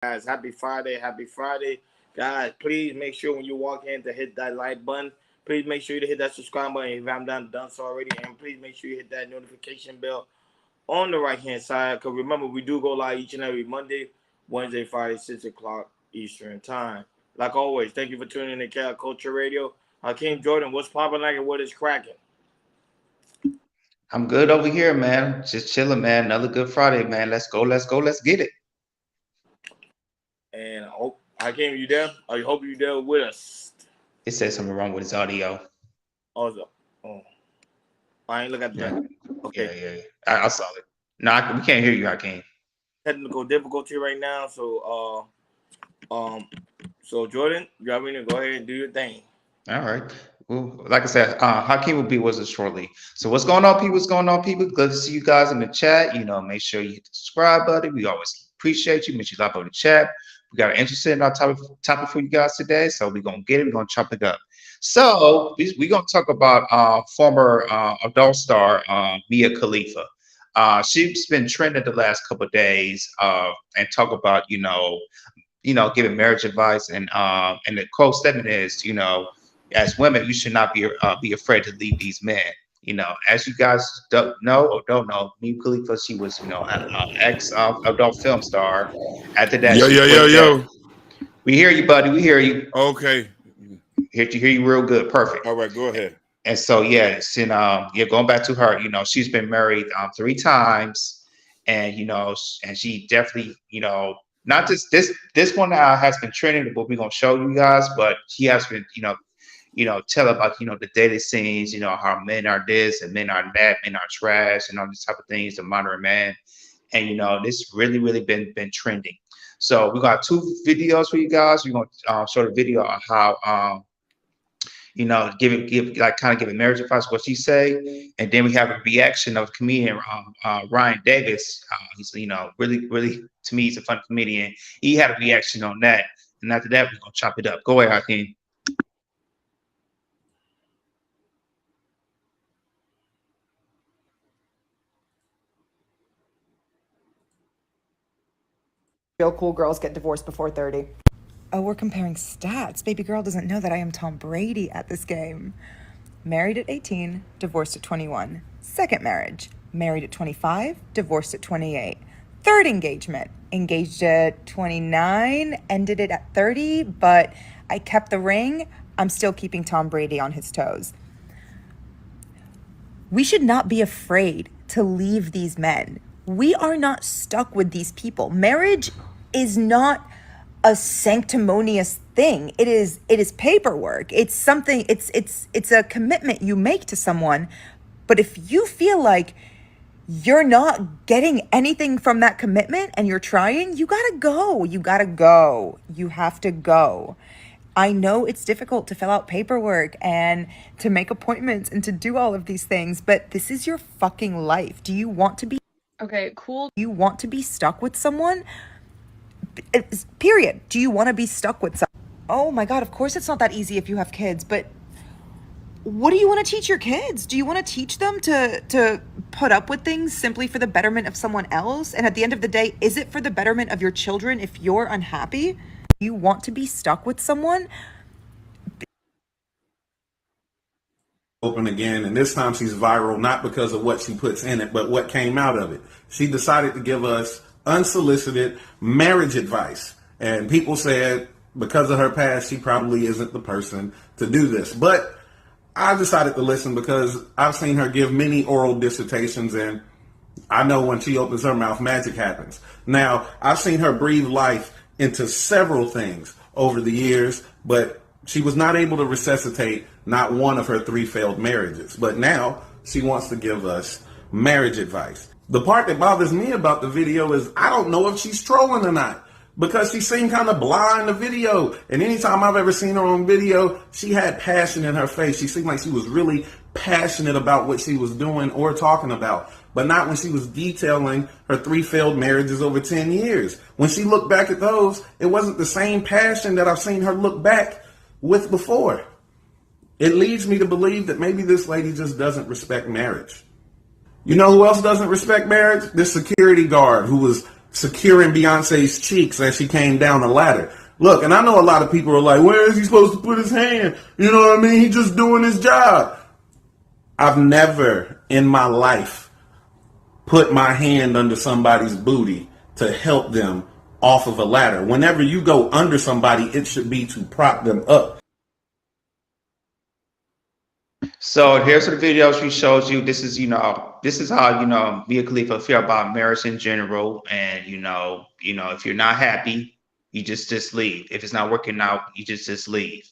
Guys, happy Friday. Happy Friday. Guys, please make sure when you walk in to hit that like button. Please make sure you hit that subscribe button if you haven't done so already. And please make sure you hit that notification bell on the right hand side. Because remember, we do go live each and every Monday, Wednesday, Friday, 6 o'clock Eastern Time. Like always, thank you for tuning in to Cal Culture Radio. Hakeem Jordan, what's popping like and what is cracking? I'm good over here, man. Just chilling, man. Another good Friday, man. Let's go, let's go, let's get it. And I hope, Hakeem, you there? I hope you there with us. It says something wrong with his audio. Also, oh, I ain't look at Yeah, that. Okay. yeah. I saw it. No, we can't hear you, Hakeem. Technical difficulty right now. So Jordan, you already know, go ahead and do your thing. All right. Well, like I said, Hakeem will be with us shortly. So what's going on, people? What's going on, people? Good to see you guys in the chat. Make sure you hit the subscribe button. We always appreciate you. Make sure you like on the chat. We got an interesting topic for you guys today, so we're gonna get it. We're gonna chop it up. So we're gonna talk about former adult star Mia Khalifa. She's been trending the last couple of days and talk about giving marriage advice, and the quote statement is, as women, you should not be afraid to leave these men. As you guys don't know, Mia Khalifa, she was an ex adult film star. After that, Yo. We hear you, buddy. We hear you. Okay. Hear you real good. Perfect. All right, go ahead. And so, yes, and going back to her, she's been married 3 times, and and she definitely, not just this one has been trending, what we're gonna show you guys, but she has been, tell about the dating scenes, how men are this and men are that, men are trash, and all these type of things, the modern man, and this really been trending. So we got 2 videos for you guys. We're gonna show the video on how give marriage advice, what she say, and then we have a reaction of comedian Ryan Davis. He's really, to me, he's a fun comedian. He had a reaction on that, and after that we're gonna chop it up. Go ahead, Hakeem. Real cool girls get divorced before 30. Oh, we're comparing stats. Baby girl doesn't know that I am Tom Brady at this game. Married at 18, divorced at 21. Second marriage, married at 25, divorced at 28. Third engagement, engaged at 29, ended it at 30, but I kept the ring. I'm still keeping Tom Brady on his toes. We should not be afraid to leave these men. We are not stuck with these people. Marriage is not a sanctimonious thing. It is paperwork. It's something, it's a commitment you make to someone. But if you feel like you're not getting anything from that commitment and you're trying, you gotta go. You have to go. I know it's difficult to fill out paperwork and to make appointments and to do all of these things, but this is your fucking life. Do you want to be Okay, cool. you want to be stuck with someone? Period. Do you want to be stuck with someone? Oh my God, of course it's not that easy if you have kids, but what do you want to teach your kids? Do you want to teach them to put up with things simply for the betterment of someone else? And at the end of the day, is it for the betterment of your children if you're unhappy? Do you want to be stuck with someone? Open again, and this time she's viral not because of what she puts in it, but what came out of it. She decided to give us unsolicited marriage advice, and people said because of her past she probably isn't the person to do this, but I decided to listen because I've seen her give many oral dissertations, and I know when she opens her mouth, magic happens. Now, I've seen her breathe life into several things over the years, but she was not able to resuscitate not one of her 3 failed marriages. But now she wants to give us marriage advice. The part that bothers me about the video is I don't know if she's trolling or not, because she seemed kind of blah in the video. And anytime I've ever seen her on video, she had passion in her face. She seemed like she was really passionate about what she was doing or talking about, but not when she was detailing her 3 failed marriages over 10 years. When she looked back at those, it wasn't the same passion that I've seen her look back with before. It leads me to believe that maybe this lady just doesn't respect marriage. You know who else doesn't respect marriage? This security guard who was securing Beyonce's cheeks as she came down the ladder. Look, and I know a lot of people are like, where is he supposed to put his hand? You know what I mean? He's just doing his job. I've never in my life put my hand under somebody's booty to help them off of a ladder. Whenever you go under somebody, it should be to prop them up. So here's the videos we showed you. This is, this is how, Mia Khalifa feel about marriage in general. And, if you're not happy, you just leave. If it's not working out, you just leave.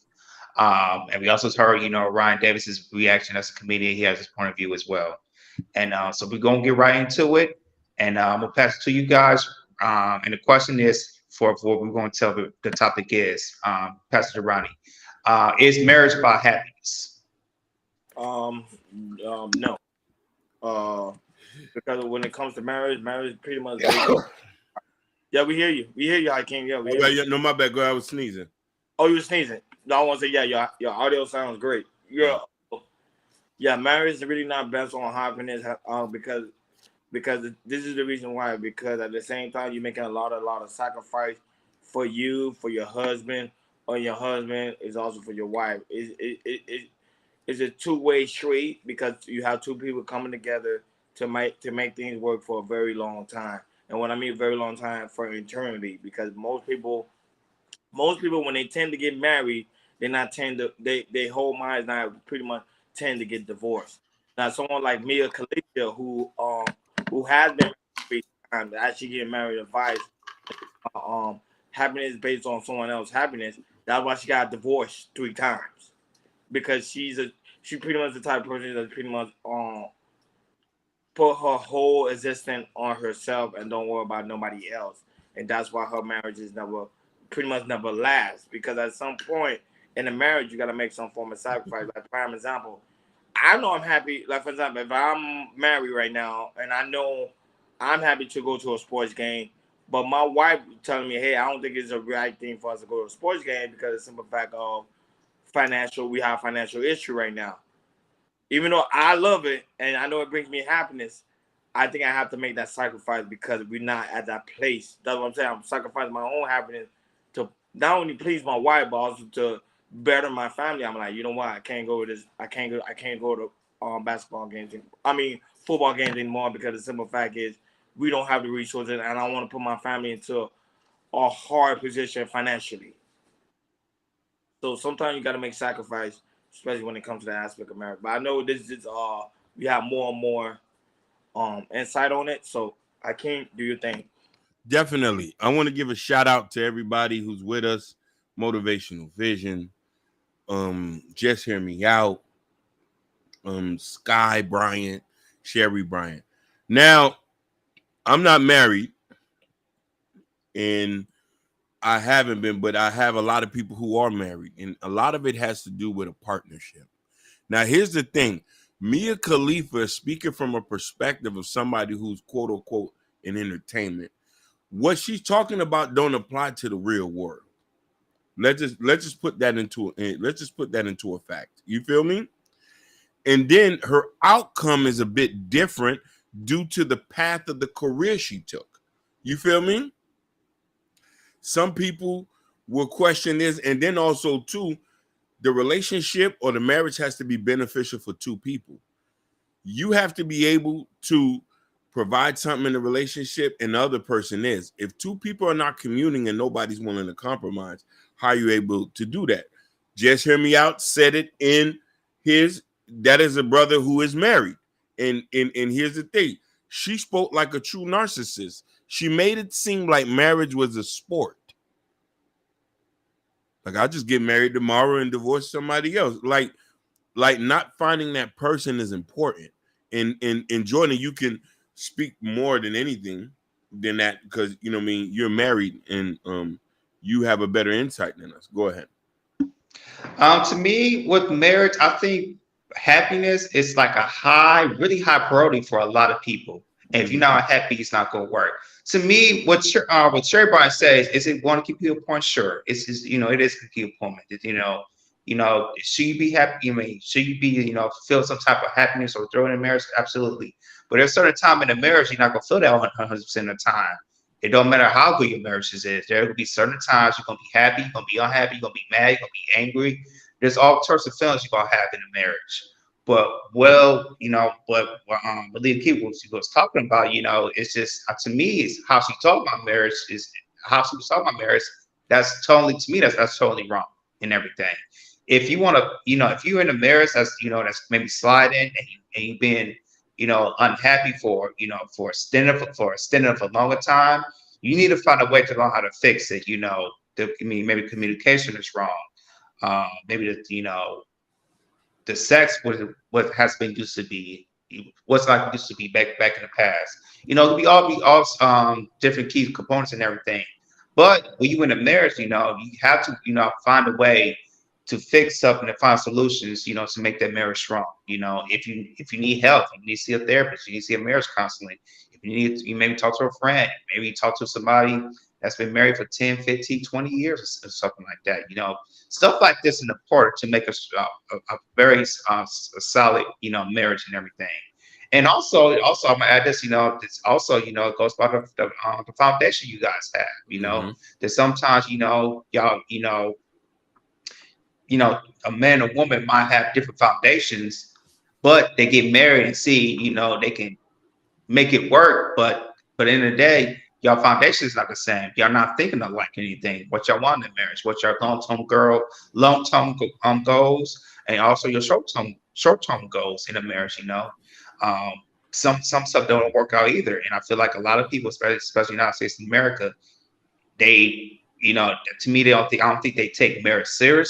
And we also heard, Ryan Davis's reaction as a comedian. He has his point of view as well. And so we're going to get right into it. And I'm going to pass it to you guys. And the question is, for what we're going to tell the topic is, Pastor Ronnie, is marriage about happiness? No. Because when it comes to marriage pretty much. Yeah, we hear you. We hear you, Hakeem. Yeah, we hear you. No, my bad. Girl, I was sneezing. Oh, you were sneezing. No, I want to say, yeah, your audio sounds great. Yeah, marriage is really not based on happiness, because this is the reason why. Because at the same time, you're making a lot of sacrifice for you, for your husband, or your husband is also for your wife. It's a two-way street because you have two people coming together to make things work for a very long time. And when I mean very long time, for eternity, because most people when they tend to get married, they whole minds now pretty much tend to get divorced. Now, someone like Mia Khalifa, who has been married 3 times, actually getting married advice, happiness based on someone else's happiness. That's why she got divorced 3 times, because she pretty much the type of person that pretty much put her whole existence on herself and don't worry about nobody else. And that's why her marriages pretty much never last, because at some point in a marriage, you got to make some form of sacrifice. Like, prime example, I know I'm happy. Like, for example, if I'm married right now and I know I'm happy to go to a sports game, but my wife telling me, hey, I don't think it's a right thing for us to go to a sports game because of the simple fact of we have financial issue right now. Even though I love it and I know it brings me happiness, I think I have to make that sacrifice because we're not at that place. That's what I'm saying. I'm sacrificing my own happiness to not only please my wife, but also to better my family. I'm like, you know what? I can't go to this. I can't go to basketball games. Football games anymore, because the simple fact is we don't have the resources, and I don't want to put my family into a hard position financially. So sometimes you got to make sacrifice, especially when it comes to that aspect of marriage. But I know this is we have more and more insight on it. So I can't do your thing. Definitely. I want to give a shout out to everybody who's with us. Motivational Vision, Just Hear Me Out, Sky Bryant, Sherry Bryant. Now, I'm not married, and I haven't been, but I have a lot of people who are married, and a lot of it has to do with a partnership. Now, here's the thing. Mia Khalifa is speaking from a perspective of somebody who's quote unquote in entertainment. What she's talking about don't apply to the real world. Let's just put that into a fact. You feel me? And then her outcome is a bit different due to the path of the career she took. You feel me? Some people will question this, and then also too, the relationship or the marriage has to be beneficial for two people. You have to be able to provide something in the relationship, and the other person is. If two people are not communing and nobody's willing to compromise, how are you able to do that? Just Hear Me Out said it in that is a brother who is married. And here's the thing. She spoke like a true narcissist. She made it seem like marriage was a sport. Like, I'll just get married tomorrow and divorce somebody else. Like not finding that person is important. And Jordan, you can speak more than anything than that, because you know what I mean, you're married and you have a better insight than us. Go ahead. To me, with marriage, I think happiness is like a really high priority for a lot of people. And if you're not happy, it's not going to work. To me, what Sherry Bryant says, is it going to keep you a point? Sure. It is going to keep a point. Should you be happy? Should you be, feel some type of happiness or throw in a marriage? Absolutely. But there's a certain time in a marriage, you're not going to feel that 100% of the time. It don't matter how good your marriage is. There will be certain times you're gonna be happy, you're gonna be unhappy, you're gonna be mad, you're gonna be angry. There's all sorts of feelings you're gonna have in a marriage. But Leah Key was talking about, it's just to me, it's how she talked about marriage is how she was talking about marriage. That's totally to me, that's totally wrong in everything. If you want to, if you're in a marriage that's that's maybe sliding and you've been unhappy for a stint of a longer time, you need to find a way to learn how to fix it. Maybe communication is wrong. Maybe the sex what has been used to be, what's like used to be back in the past. We all different key components and everything. But when you in a marriage, you have to find a way to fix something and find solutions, to make that marriage strong. If you need help, you need to see a therapist, you need to see a marriage counseling. If you maybe talk to a friend, maybe talk to somebody that's been married for 10, 15, 20 years or something like that. Stuff like this is important to make a very solid, marriage and everything. And also I'm gonna add this, it's also, it goes by the foundation you guys have, that sometimes, y'all, a man or woman might have different foundations, but they get married and see, they can make it work. But at the end of the day, y'all foundation is not the same. Y'all not thinking of like anything. What y'all want in marriage, what your long-term goals, and also your short-term goals in a marriage. Some stuff don't work out either. And I feel like a lot of people, especially United States of America, they to me, I don't think they take marriage take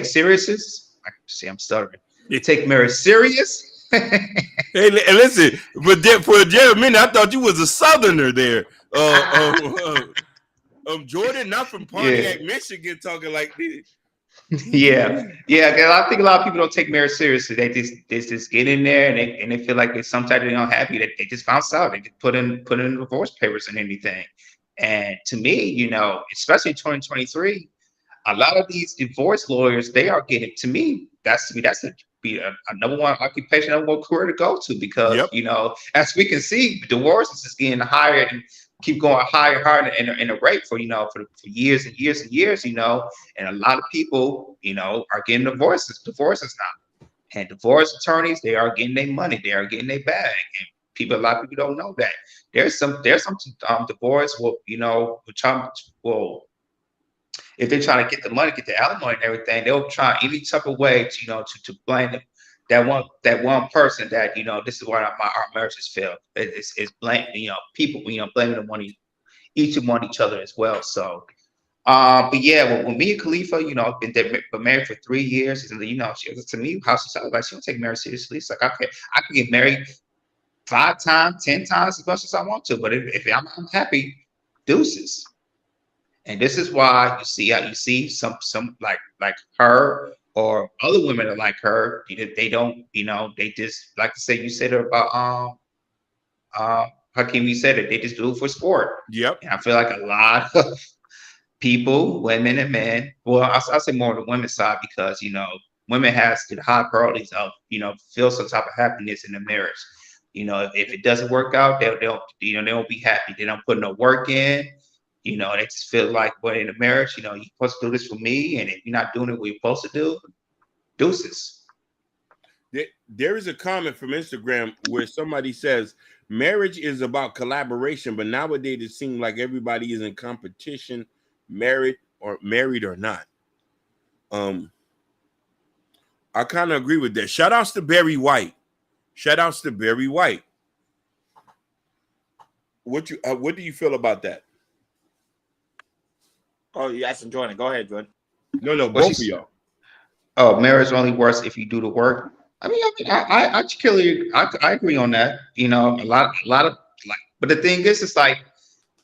seriousness. See, I'm stuttering. They take marriage serious. Hey, listen, but for a minute, I thought you was a Southerner there. Jordan, not from Pontiac, Michigan, talking like this. Yeah. I think a lot of people don't take marriage seriously. They just get in there and they feel like they're sometimes they're unhappy. They just bounce out. They just put in divorce papers and anything. And to me, especially in 2023, a lot of these divorce lawyers, they are getting, to me, that's a number one occupation, number one career to go to, because as we can see, divorces is getting higher and keep going higher in a rate for years and years and years, and a lot of people are getting divorces now, and divorce attorneys, they are getting their money, they are getting their bag. And a lot of people don't know that there's some divorce if they're trying to get the money, get the alimony and everything, they'll try any type of way to blame that one person that this is why our marriages fail. It's blame people blaming the money each other as well. So but yeah, when me and Khalifa, been married for 3 years, and to me, how she sounds like she don't take marriage seriously. It's like I could get married 5 times, 10 times as much as I want to, but if I'm happy, deuces. And this is why you see some like her or other women are like her. They don't, they just like to say, you said about Hakeem, you said it, they just do it for sport. Yep. And I feel like a lot of people, women and men, well, I'll say more on the women's side, because women has the high priorities of feel some type of happiness in the marriage. If it doesn't work out, they don't be happy. They don't put no work in. They just feel like, well, in a marriage, you're supposed to do this for me, and if you're not doing it what you're supposed to do, deuces. There is a comment from Instagram where somebody says marriage is about collaboration, but nowadays it seems like everybody is in competition, married or not. I kind of agree with that. Shout outs to Barry White. What do you feel about that? Oh, you asking Jordan? Go ahead, Jordan. No, both of y'all. Oh, marriage only works if you do the work. I mean, I agree on that. A lot of but the thing is, it's like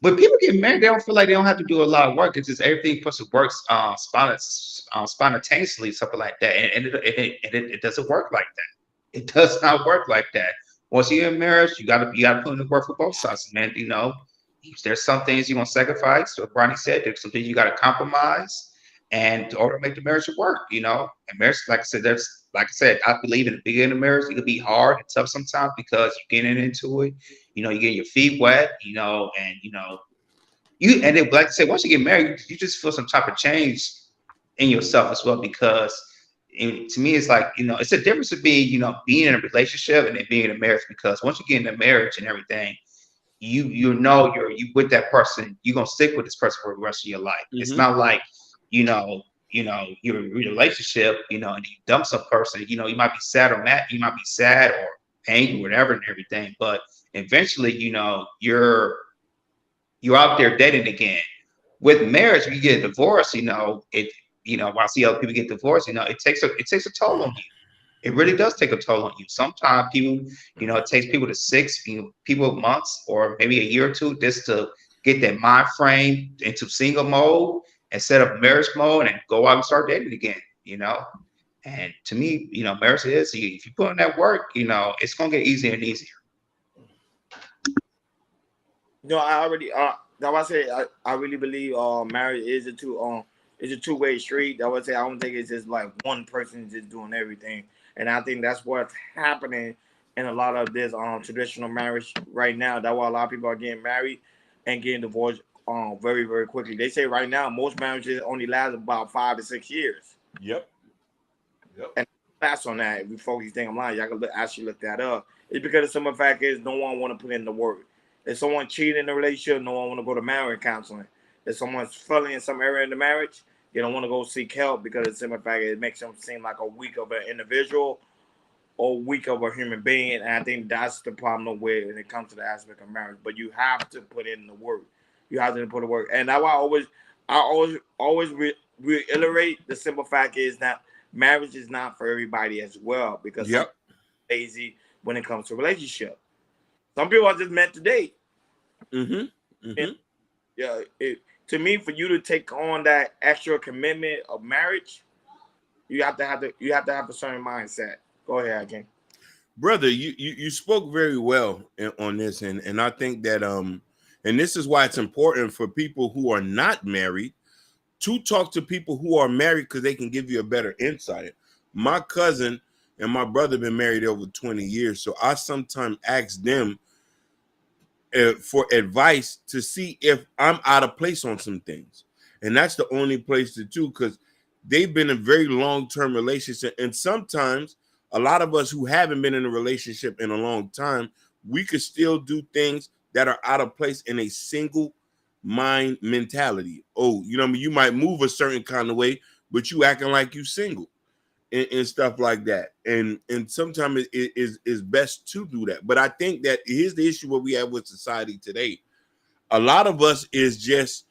when people get married, they don't feel like they don't have to do a lot of work. It's just everything supposed to work spontaneously, something like that, and it doesn't work like that. It does not work like that. Once you're in marriage, you gotta put in the work for both sides, man. There's some things you want to sacrifice. What Ronnie said, there's some things you got to compromise, and in order to make the marriage work, and marriage, like I said, there's like I said, I believe in the beginning of marriage, it could be hard and tough sometimes because you're getting into it. You know, you're getting your feet wet. You know, and and then, like I said, once you get married, you just feel some type of change in yourself as well because. And to me, it's like, it's a difference of being, being in a relationship and then being in a marriage because once you get in a marriage and everything, you with that person, you're gonna stick with this person for the rest of your life. It's not like, you're in a relationship, and you dump some person, you might be sad or mad, you might be sad or angry, whatever and everything, but eventually, you're out there dating again. With marriage, when you get a divorce, when I see other people get divorced, it takes a toll on you. It really does take a toll on you. Sometimes people, it takes people to 6, people months or maybe a year or two just to get their mind frame into single mode and set up marriage mode and go out and start dating again, And to me, marriage is, if you put in that work, it's going to get easier and easier. I already, that's why I say I really believe marriage is a two-way street. That would say I don't think it's just like one person just doing everything. And I think that's what's happening in a lot of this traditional marriage right now. That's why a lot of people are getting married and getting divorced very, very quickly. They say right now most marriages only last about 5 to 6 years. Yep. And fast on that. If you folks think I'm lying, y'all can actually look that up. It's because the simple fact is no one want to put in the work. If someone cheating in a relationship, no one want to go to marriage counseling. If someone's failing in some area in the marriage, you don't want to go seek help because the simple fact it makes them seem like a weak of an individual or weak of a human being. And I think that's the problem with when it comes to the aspect of marriage. But you have to put in the work. You have to put the work. And that's why I always reiterate the simple fact is that marriage is not for everybody as well because some people are lazy when it comes to relationship. Some people are just meant to date. And, to me, for you to take on that extra commitment of marriage, you have to have a certain mindset. Go ahead, Hakeem. Brother, you spoke very well on this, and I think that and this is why it's important for people who are not married to talk to people who are married because they can give you a better insight. My cousin and my brother been married over 20 years, so I sometimes ask them for advice to see if I'm out of place on some things. And that's the only place to do because they've been in a very long-term relationship. And sometimes a lot of us who haven't been in a relationship in a long time, we could still do things that are out of place in a single mind mentality. Oh, you might move a certain kind of way, but you acting like you single and stuff like that. And sometimes it is best to do that. But I think that here's the issue what we have with society today. A lot of us is just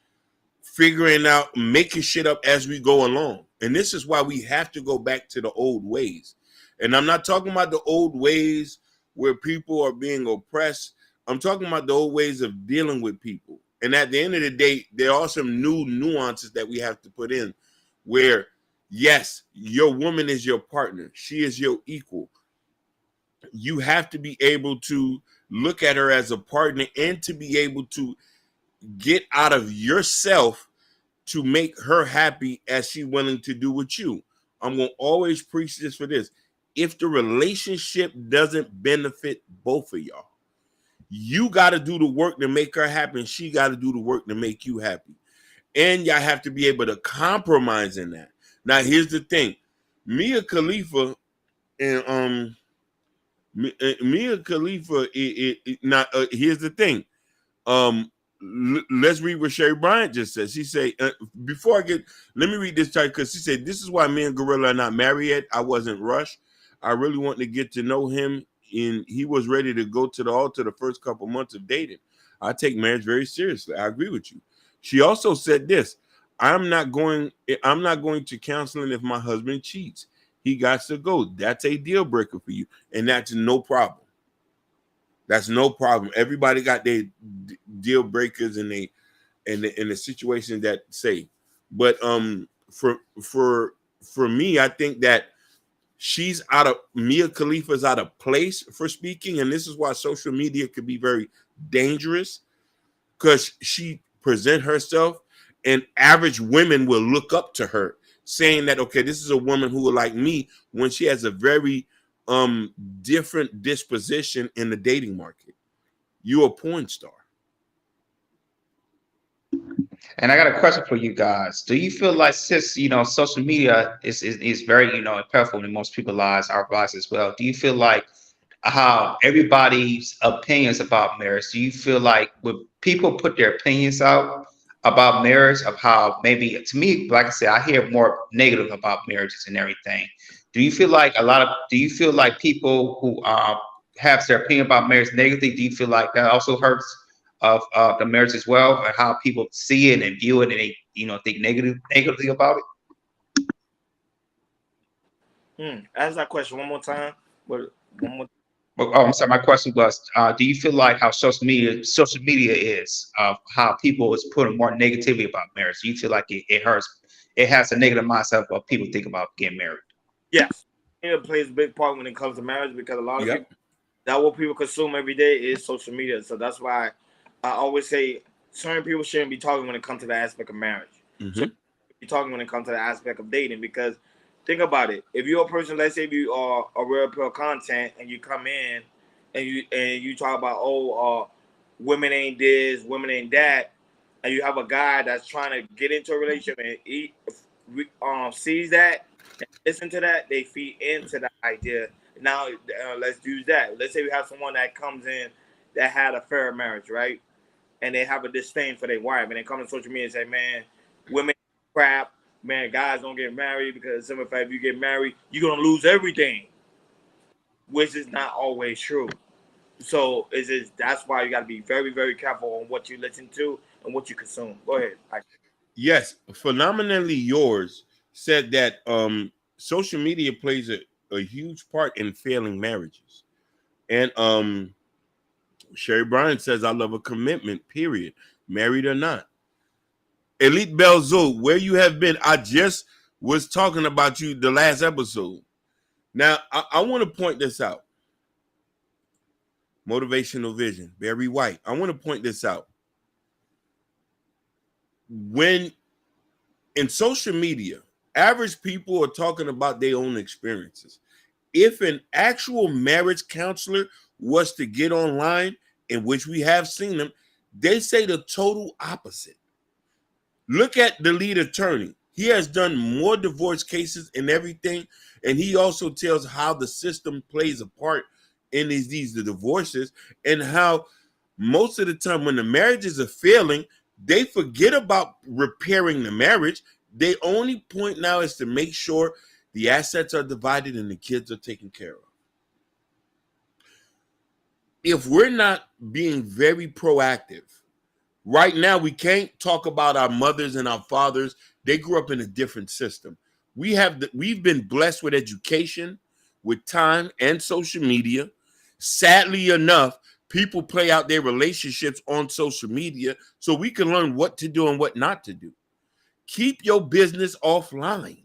figuring out, making shit up as we go along. And this is why we have to go back to the old ways. And I'm not talking about the old ways where people are being oppressed. I'm talking about the old ways of dealing with people. And at the end of the day, there are some new nuances that we have to put in where, yes, your woman is your partner. She is your equal. You have to be able to look at her as a partner and to be able to get out of yourself to make her happy as she's willing to do with you. I'm going to always preach this for this. If the relationship doesn't benefit both of y'all, you got to do the work to make her happy and she got to do the work to make you happy. And y'all have to be able to compromise in that. Now, here's the thing. Mia Khalifa and Mia Khalifa, here's the thing. Let's read what Sherry Bryant just said. She said, let me read this title because she said, this is why me and Gorilla are not married yet. I wasn't rushed. I really want to get to know him, and he was ready to go to the altar the first couple months of dating. I take marriage very seriously. I agree with you. She also said this, I'm not going to counseling if my husband cheats. He got to go. That's a deal breaker for you, and that's no problem. That's no problem. Everybody got their deal breakers in the situation that say. But for me, I think that Mia Khalifa's out of place for speaking, and this is why social media could be very dangerous because she present herself, and average women will look up to her saying that, okay, this is a woman who would like me, when she has a very different disposition in the dating market. You're a porn star. And I got a question for you guys. Do you feel like, since social media is very impactful in most people's lives, our lives as well? Do you feel like how everybody's opinions about marriage? Do you feel like when people put their opinions out about marriage, of how maybe, to me, like I said, I hear more negative about marriages and everything. Do you feel like people who have their opinion about marriage negatively, do you feel like that also hurts of the marriage as well, and how people see it and view it, and they think negatively about it? Ask that question one more time. One more. Oh, I'm sorry. My question was: do you feel like how social media is, how people is putting more negativity about marriage? Do you feel like it hurts? It has a negative mindset of what people think about getting married. Yes, it plays a big part when it comes to marriage, because a lot of people, that what people consume every day is social media. So that's why I always say certain people shouldn't be talking when it comes to the aspect of marriage. So be talking when it comes to the aspect of dating, because think about it. If you're a person, let's say if you are a real pure content, and you come in and you talk about women ain't this, women ain't that, and you have a guy that's trying to get into a relationship and he sees that and listen to that, they feed into the idea. Now let's use that. Let's say we have someone that comes in that had a fair marriage, right? And they have a disdain for their wife, and they come on social media and say, man, women crap. Man, guys don't get married because if you get married, you're gonna lose everything, which is not always true. So that's why you got to be very, very careful on what you listen to and what you consume. Go ahead. Yes, Phenomenally Yours said that social media plays a huge part in failing marriages, and Sherry Bryan says, "I love a commitment. Period, married or not." Elite Belzo, where you have been? I just was talking about you the last episode. Now, I want to point this out. Motivational Vision, Barry White. I want to point this out. When in social media, average people are talking about their own experiences. If an actual marriage counselor was to get online, in which we have seen them, they say the total opposite. Look at the lead attorney. He has done more divorce cases and everything, and he also tells how the system plays a part in the divorces, and how most of the time when the marriages are failing, they forget about repairing the marriage. They only point now is to make sure the assets are divided and the kids are taken care of. If we're not being very proactive, right now, we can't talk about our mothers and our fathers. They grew up in a different system. We've been blessed with education, with time, and social media. Sadly enough, people play out their relationships on social media so we can learn what to do and what not to do. Keep your business offline.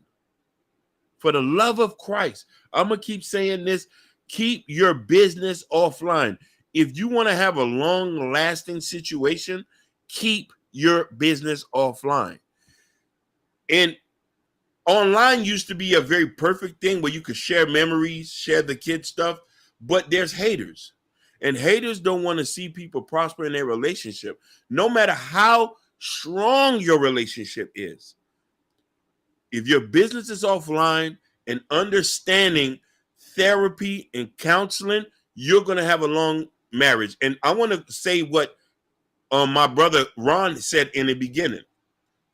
For the love of Christ, I'm going to keep saying this. Keep your business offline. If you want to have a long-lasting situation, keep your business offline. And online used to be a very perfect thing where you could share memories, share the kid stuff, but there's haters. And haters don't want to see people prosper in their relationship, no matter how strong your relationship is. If your business is offline and understanding therapy and counseling, you're going to have a long marriage. And I want to say what my brother Ron said in the beginning.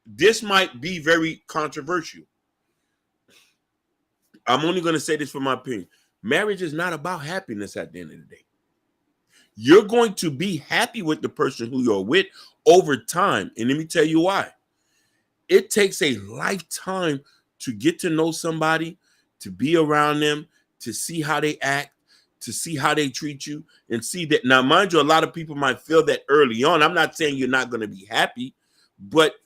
This might be very controversial. I'm only going to say this for my opinion. Marriage is not about happiness at the end of the day. You're going to be happy with the person who you're with over time. And let me tell you why. It takes a lifetime to get to know somebody, to be around them, to see how they act, to see how they treat you, and see that. Now, mind you, a lot of people might feel that early on. I'm not saying you're not going to be happy, but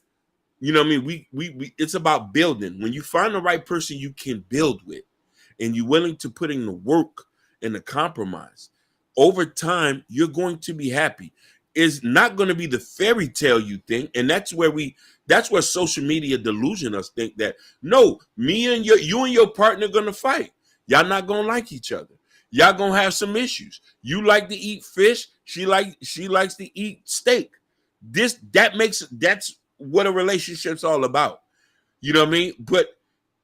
you know what I mean? We it's about building. When you find the right person you can build with, and you're willing to put in the work and the compromise, over time, you're going to be happy. is not going to be the fairy tale you think, and that's where social media delusion us think that no, you and your partner gonna fight. Y'all not gonna like each other. Y'all gonna have some issues. You like to eat fish. She likes to eat steak. That's what a relationship's all about. You know what I mean? But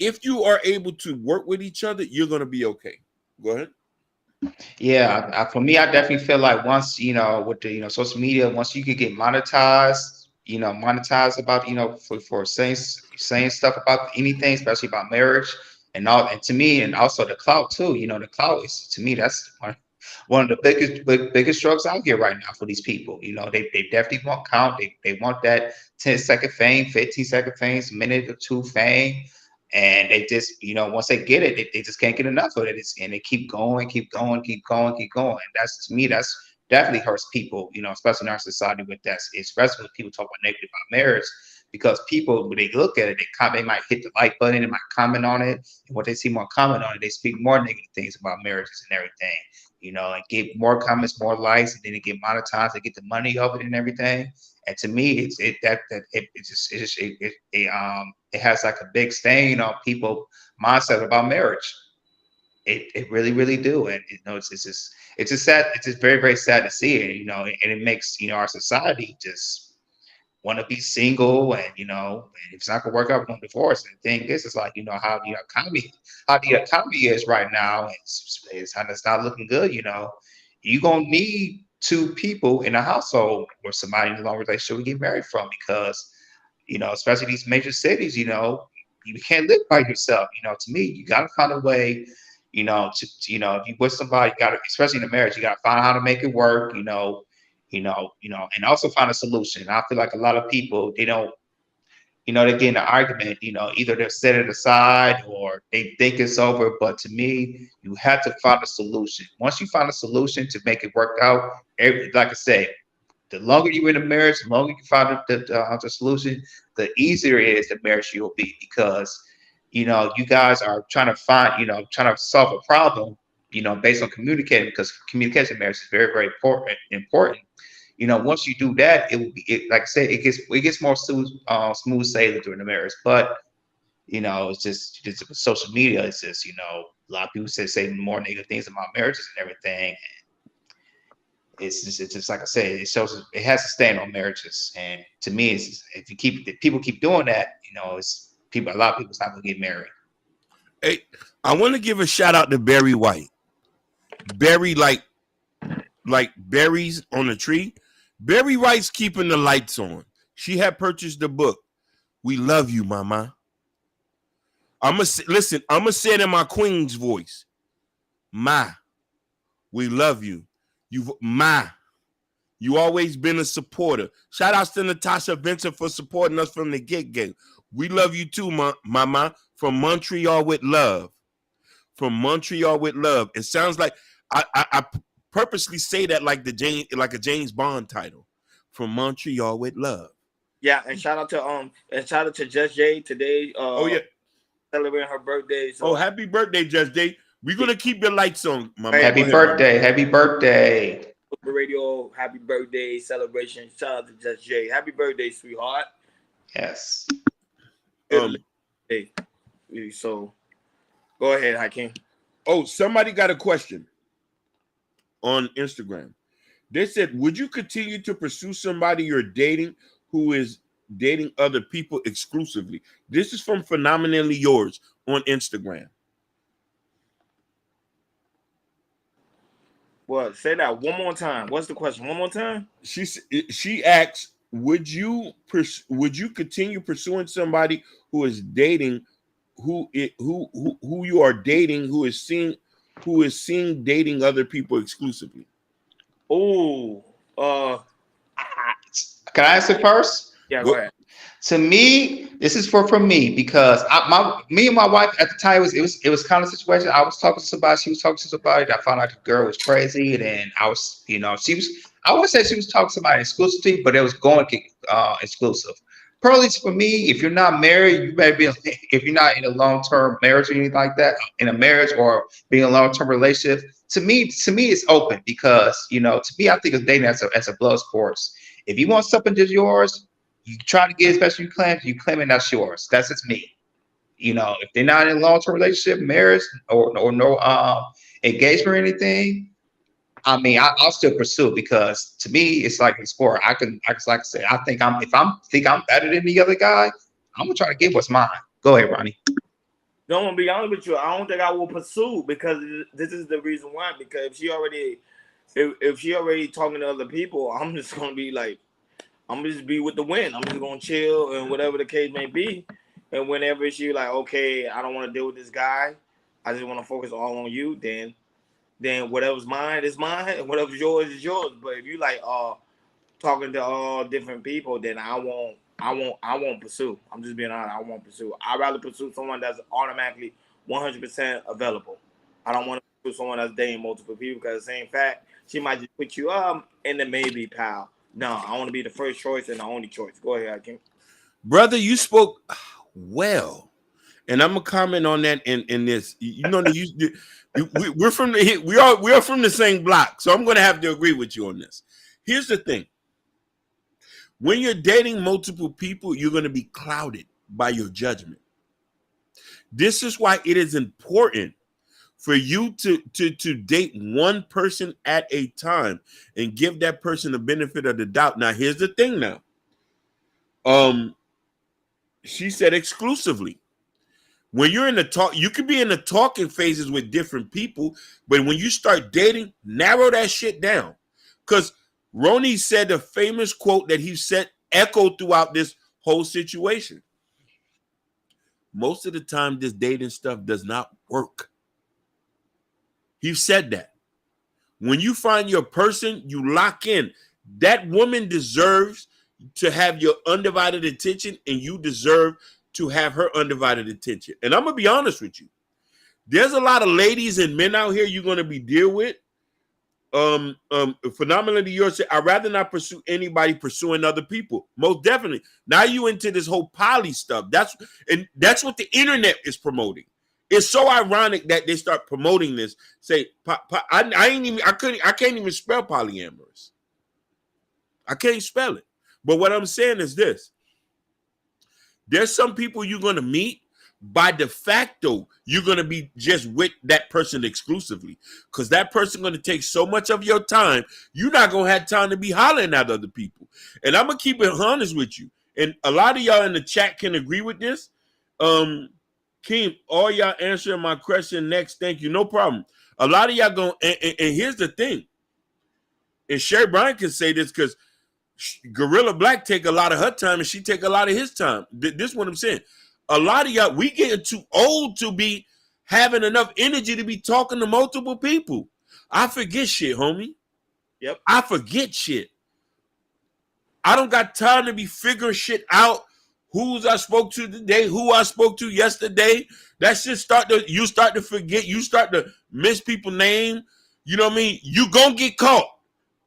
if you are able to work with each other, you're gonna be okay. Go ahead. Yeah, for me, I definitely feel like once, with the, social media, once you could get monetized, monetized about, for saying stuff about anything, especially about marriage and all, and to me, and also the clout too, the clout is, to me, that's one of the biggest struggles out here right now for these people. They definitely want count. They want that 10-second fame, 15-second fame, minute or two fame. And they just, once they get it, they just can't get enough of it. And they keep going. And that's, to me, that's definitely hurts people, especially in our society with that, especially when people talk about negative about marriage, because people, when they look at it, they might hit the like button, they might comment on it. And what they see more comment on it, they speak more negative things about marriages and everything, and get more comments, more likes, and then they get monetized, they get the money of it and everything. And to me, it has like a big stain on people mindset about marriage. It really, really do. And it's just sad. It's just very, very sad to see it, and it makes, our society just want to be single, and and if it's not gonna work out, we're gonna divorce. And the thing is, it's like, how the economy is right now, it's not looking good. You're gonna need two people in a household or somebody in a long relationship to get married from, because especially these major cities, you can't live by yourself. To me, you got to find a way, to if you with somebody, you got to, especially in a marriage, you got to find how to make it work, and also find a solution. I feel like a lot of people, they don't, they get in an argument, either they'll set it aside or they think it's over. But to me, you have to find a solution. Once you find a solution to make it work out, like I said, the longer you're in a marriage, the longer you find the solution, the easier it is the marriage you'll be, because you guys are trying to find, trying to solve a problem, based on communicating, because communication in marriage is very, very important. Once you do that, it will be, like I said, it gets more smooth sailing during the marriage. But it's just with social media, it's just, a lot of people say more negative things about marriages and everything. It's just like I said, it shows it has a stand on marriages. And to me, if people keep doing that, a lot of people's not gonna get married. Hey, I want to give a shout out to Barry White. Barry, like berries on a tree. Barry White's keeping the lights on. She had purchased the book. We love you, mama. I'm gonna say it in my queen's voice. Ma, we love you. You always been a supporter. Shout outs to Natasha Vincent for supporting us from the get-go. We love you too, mama. From Montreal with love. From Montreal with love. It sounds like I purposely say that like a James Bond title. From Montreal with love. Yeah, and shout out to Just Jay today. Celebrating her birthday. So. Happy birthday, Just Jay. We're gonna keep your lights on, mama. Happy birthday. Super Radio, happy birthday celebration. Shout out to Just Jay. Happy birthday, sweetheart. Yes. Hey, so go ahead, Hakeem. Oh, somebody got a question on Instagram. They said, would you continue to pursue somebody you're dating who is dating other people exclusively? This is from Phenomenally Yours on Instagram. What? Say that one more time. What's the question? One more time. She asks, would you continue pursuing somebody who is dating, who you are dating, who is seen dating other people exclusively? Oh, can I answer first? Yeah, go ahead. To me, this is for me, because me and my wife at the time, it was kind of a situation. I was talking to somebody, she was talking to somebody. I found out the girl was crazy, and then I was, I would say she was talking to somebody exclusively, but it was going exclusive. Probably for me, if you're not married, you better be. If you're not in a long-term marriage or anything like that, in a marriage or being in a long-term relationship, to me, it's open because, you know, to me, I think of dating as a blood sports. If you want something that's yours, you try to get as best you claim it, that's yours. That's just me. You know, if they're not in a long-term relationship, marriage, or no engagement or anything, I mean, I'll still pursue, because to me, it's like a sport. Like I said, if I'm better than the other guy, I'm gonna try to get what's mine. Go ahead, Ronnie. I'm gonna be honest with you. I don't think I will pursue, because this is the reason why. Because if she already talking to other people, I'm just gonna be like, I'm gonna just be with the wind. I'm just gonna chill and whatever the case may be. And whenever she like, okay, I don't want to deal with this guy, I just want to focus all on you. Then whatever's mine is mine, and whatever's yours is yours. But if you like talking to all different people, then I won't pursue. I'm just being honest. I won't pursue. I'd rather pursue someone that's automatically 100% available. I don't want to pursue someone that's dating multiple people, because the same fact, she might just put you up and then maybe, pal. No, I want to be the first choice and the only choice. Go ahead, Hakeem. Brother, you spoke well, and I'm gonna comment on that in this. You know, we're from we are from the same block, so I'm gonna have to agree with you on this. Here's the thing: when you're dating multiple people, you're gonna be clouded by your judgment. This is why it is important for you to date one person at a time and give that person the benefit of the doubt. Now, here's the thing now. She said exclusively. When you're in the talk, you could be in the talking phases with different people, but when you start dating, narrow that shit down. Because Ronnie said a famous quote that he said echoed throughout this whole situation. Most of the time, this dating stuff does not work. He said that. When you find your person, you lock in. That woman deserves to have your undivided attention, and you deserve to have her undivided attention. And I'm gonna be honest with you. There's a lot of ladies and men out here you're gonna be deal with. Phenomenally yours said, I'd rather not pursue anybody pursuing other people. Most definitely. Now you into this whole poly stuff. That's what the internet is promoting. It's so ironic that they start promoting this. Say, I can't even spell polyamorous. I can't spell it. But what I'm saying is this. There's some people you're going to meet, by de facto, you're going to be just with that person exclusively, because that person going to take so much of your time, you're not going to have time to be hollering at other people. And I'm going to keep it honest with you. And a lot of y'all in the chat can agree with this. Keem, all y'all answering my question next. Thank you. No problem. A lot of y'all going, and here's the thing. And Sherry Bryan can say this, because Gorilla Black take a lot of her time and she take a lot of his time. This is what I'm saying. A lot of y'all, we getting too old to be having enough energy to be talking to multiple people. I forget shit, homie. Yep. I forget shit. I don't got time to be figuring shit out. Who's I spoke to today, who I spoke to yesterday. That shit start to forget. You start to miss people's name. You know what I mean? You gonna get caught.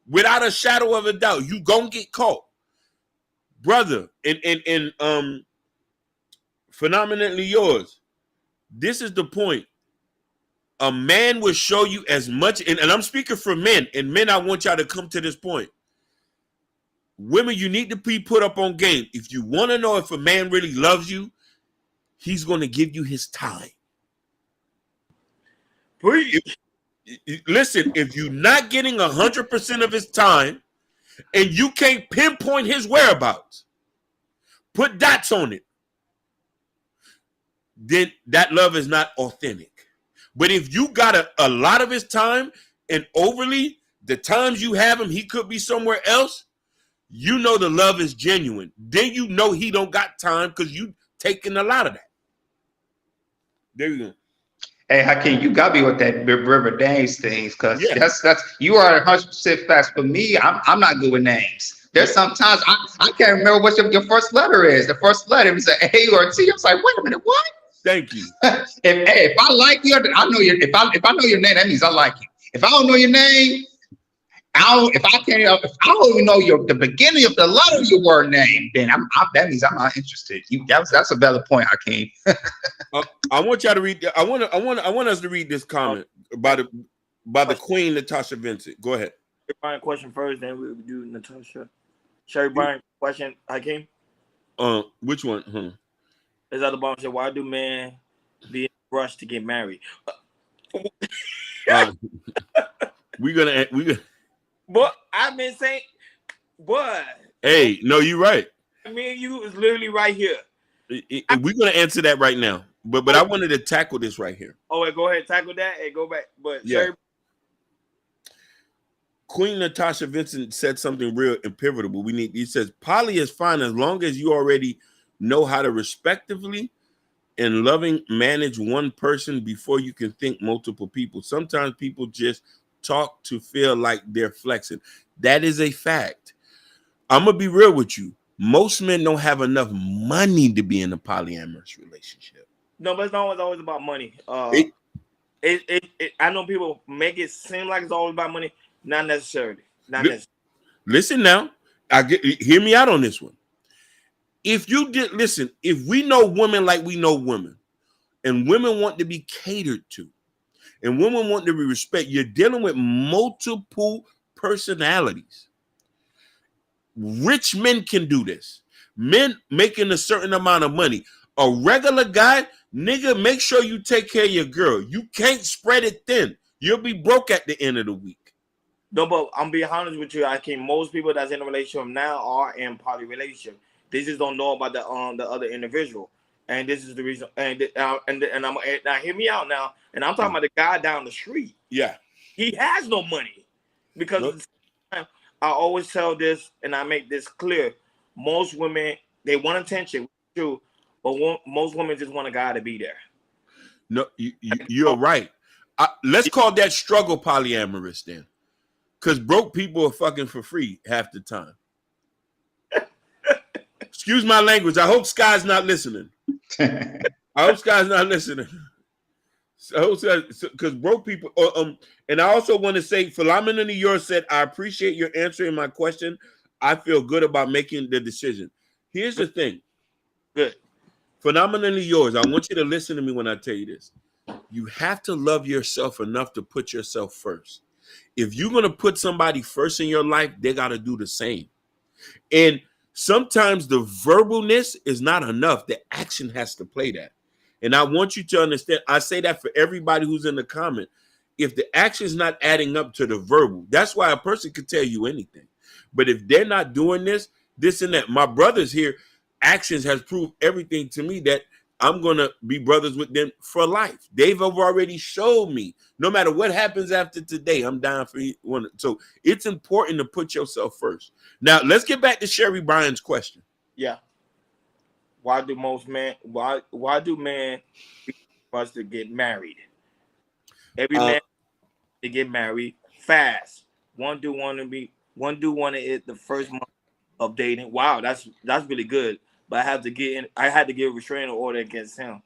Without a shadow of a doubt, you gonna get caught, brother. And phenomenally yours. This is the point. A man will show you as much, and I'm speaking for men. And men, I want y'all to come to this point. Women, you need to be put up on game. If you want to know if a man really loves you, he's going to give you his time. Listen, if you're not getting 100% of his time and you can't pinpoint his whereabouts, put dots on it, then that love is not authentic. But if you got a lot of his time, and overly the times you have him, he could be somewhere else, you know the love is genuine. Then you know he don't got time, because you taking a lot of that. There you go. Hey, Hakeem, you got me with that River names things, because that's you are 100% facts. For me, I'm not good with names. There's sometimes I can't remember what your first letter is. The first letter is an A or a T. I was like, wait a minute, what? Thank you. If I like you, I know your. If I know your name, that means I like you. If I don't know your name, if I don't even know the beginning of the letter of your word name, then that means I'm not interested. That's a valid point, Hakeem. I want y'all to read. I want us to read this comment about it. by the Queen Natasha Vincent. Go ahead. Brian question first, then we'll do Natasha. Sherry Brian question, Hakeem. Which one? Is that the bomb said, why do men be in a rush to get married? We gonna. But I've been saying, but hey, no, you're right. Me and you is literally right here. We're gonna answer that right now. But I wanted to tackle this right here. Oh, wait, go ahead, tackle that and go back. But yeah. Sherry, Queen Natasha Vincent said something real and pivotal. He says poly is fine as long as you already know how to respectively and loving manage one person before you can think multiple people. Sometimes people just talk to feel like they're flexing. That is a fact. I'm gonna be real with you. Most men don't have enough money to be in a polyamorous relationship. No, but it's not always about money. I know people make it seem like it's always about money. Not necessarily. Not necessarily. Listen now. Hear me out on this one. If you did listen, if we know women like we know women, and women want to be catered to, and women want to be respected, you're dealing with multiple personalities. Rich men can do this. Men making a certain amount of money. A regular guy, nigga, make sure you take care of your girl. You can't spread it thin. You'll be broke at the end of the week. No, but I'm being honest with you. I think most people that's in a relationship now are in poly relationship. They just don't know about the other individual, and this is the reason. And I'm now hear me out now. And I'm talking about the guy down the street. Yeah, he has no money because I always tell this, and I make this clear. Most women, they want attention, too, but most women just want a guy to be there. No, you're right. Let's call that struggle polyamorous then. Because broke people are fucking for free half the time. Excuse my language. I hope Sky's not listening. I hope Sky's not listening. Because broke people. And I also want to say, Philomena New York said, I appreciate your answering my question. I feel good about making the decision. Here's the thing. Good. Phenomenally yours. I want you to listen to me when I tell you this. You have to love yourself enough to put yourself first. If you're going to put somebody first in your life, they got to do the same. And sometimes the verbalness is not enough. The action has to play that. And I want you to understand, I say that for everybody who's in the comment. If the action is not adding up to the verbal, that's why a person could tell you anything. But if they're not doing this and that, my brothers here, actions has proved everything to me that I'm going to be brothers with them for life. They've already showed me no matter what happens after today, I'm down for one. So it's important to put yourself first. Now, let's get back to Sherry Bryan's question. Yeah. Why do most men, why do men want to get married? Every man to get married fast. One dude want to hit the first month of dating. Wow, that's really good. But I had to get a restraining order against him.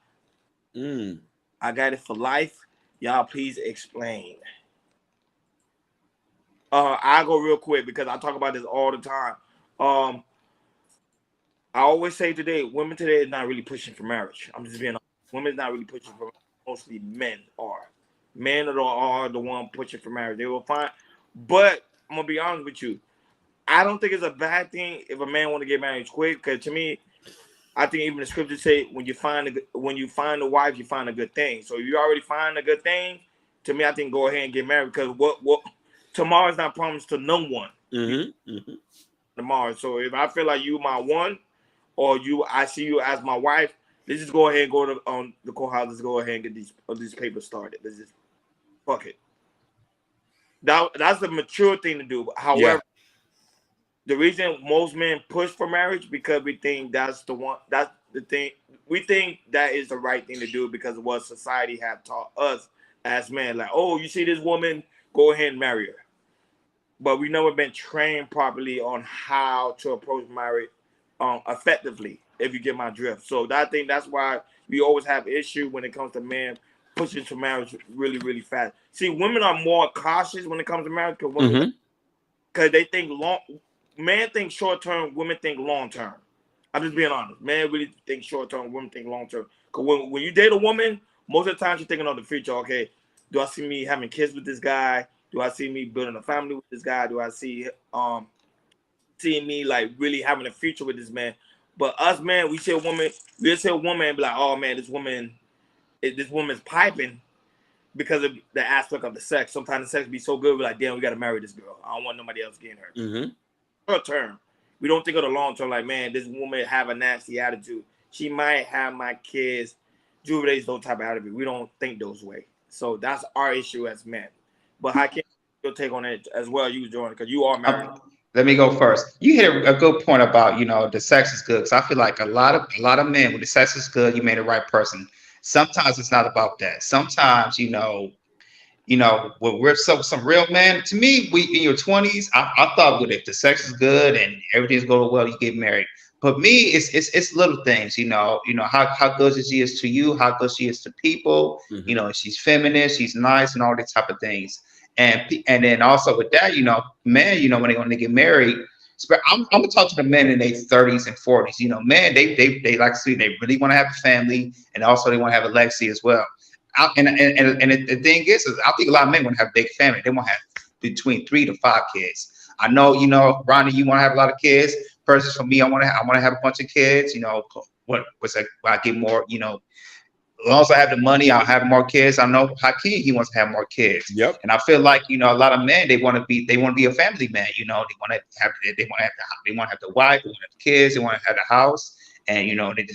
I got it for life. Y'all please explain. I'll go real quick because I talk about this all the time. I always say women today is not really pushing for marriage. I'm just being honest. Women's not really pushing for marriage. Mostly men are. Men are the one pushing for marriage. They will find. But I'm going to be honest with you. I don't think it's a bad thing if a man want to get married quick. Because to me, I think even the scriptures say when you find a wife, you find a good thing. So if you already find a good thing, to me, I think go ahead and get married because what tomorrow's not promised to no one. Tomorrow. So if I feel like you my one, or I see you as my wife, let's just go ahead and go to the courthouse. Let's go ahead and get these papers started. Let's just fuck it. That's the mature thing to do. However, the reason most men push for marriage because we think that's the thing. We think that is the right thing to do because of what society have taught us as men. Like, oh, you see this woman, go ahead and marry her. But we've never been trained properly on how to approach marriage effectively, if you get my drift. So that's why we always have issue when it comes to men pushing to marriage really, really fast. See, women are more cautious when it comes to marriage because they think men think short term, women think long term. I'm just being honest. Men really think short term, women think long term. Because when you date a woman, most of the time she's thinking of the future. Okay, Do I see me having kids with this guy? Do I see me building a family with this guy? Do I see seeing me like really having a future with this man? But us, man, we see a woman and be like, oh man, this woman's piping because of the aspect of the sex. Sometimes the sex be so good, we're like, damn, we gotta marry this girl. I don't want nobody else getting her. Mm-hmm. Short term. We don't think of the long term, like, man, this woman have a nasty attitude. She might have my kids. Jubilee's those type of attitude. We don't think those way. So that's our issue as men. But how can you take on it as well, you Jordan, because you are married. Let me go first. You hit a good point about, you know, the sex is good. Because I feel like a lot of men, when the sex is good, you made the right person. Sometimes it's not about that. Sometimes, you know, when we're some real men. To me, we in your 20s, I thought, well, if the sex is good and everything's going well, you get married. But me, it's little things, you know, how good she is to you, how good she is to people. Mm-hmm. You know, she's feminist, she's nice, and all these type of things. And then also with that, you know, men, you know, when they get married, I'm gonna talk to the men in their 30s and 40s. You know, man, they like to see, they really want to have a family, and also they want to have a legacy as well. The thing is I think a lot of men want to have a big family. They want to have between 3 to 5 kids. I know, you know, Ronnie, you want to have a lot of kids. Personally, for me, I want to have a bunch of kids. You know, what's that? I get more. You know, as long as I have the money, I'll have more kids. I know Hakeem, he wants to have more kids. Yep. And I feel like, you know, a lot of men, they want to be a family man. You know, they want to have the wife, they want to have the kids, they want to have the house, and you know, they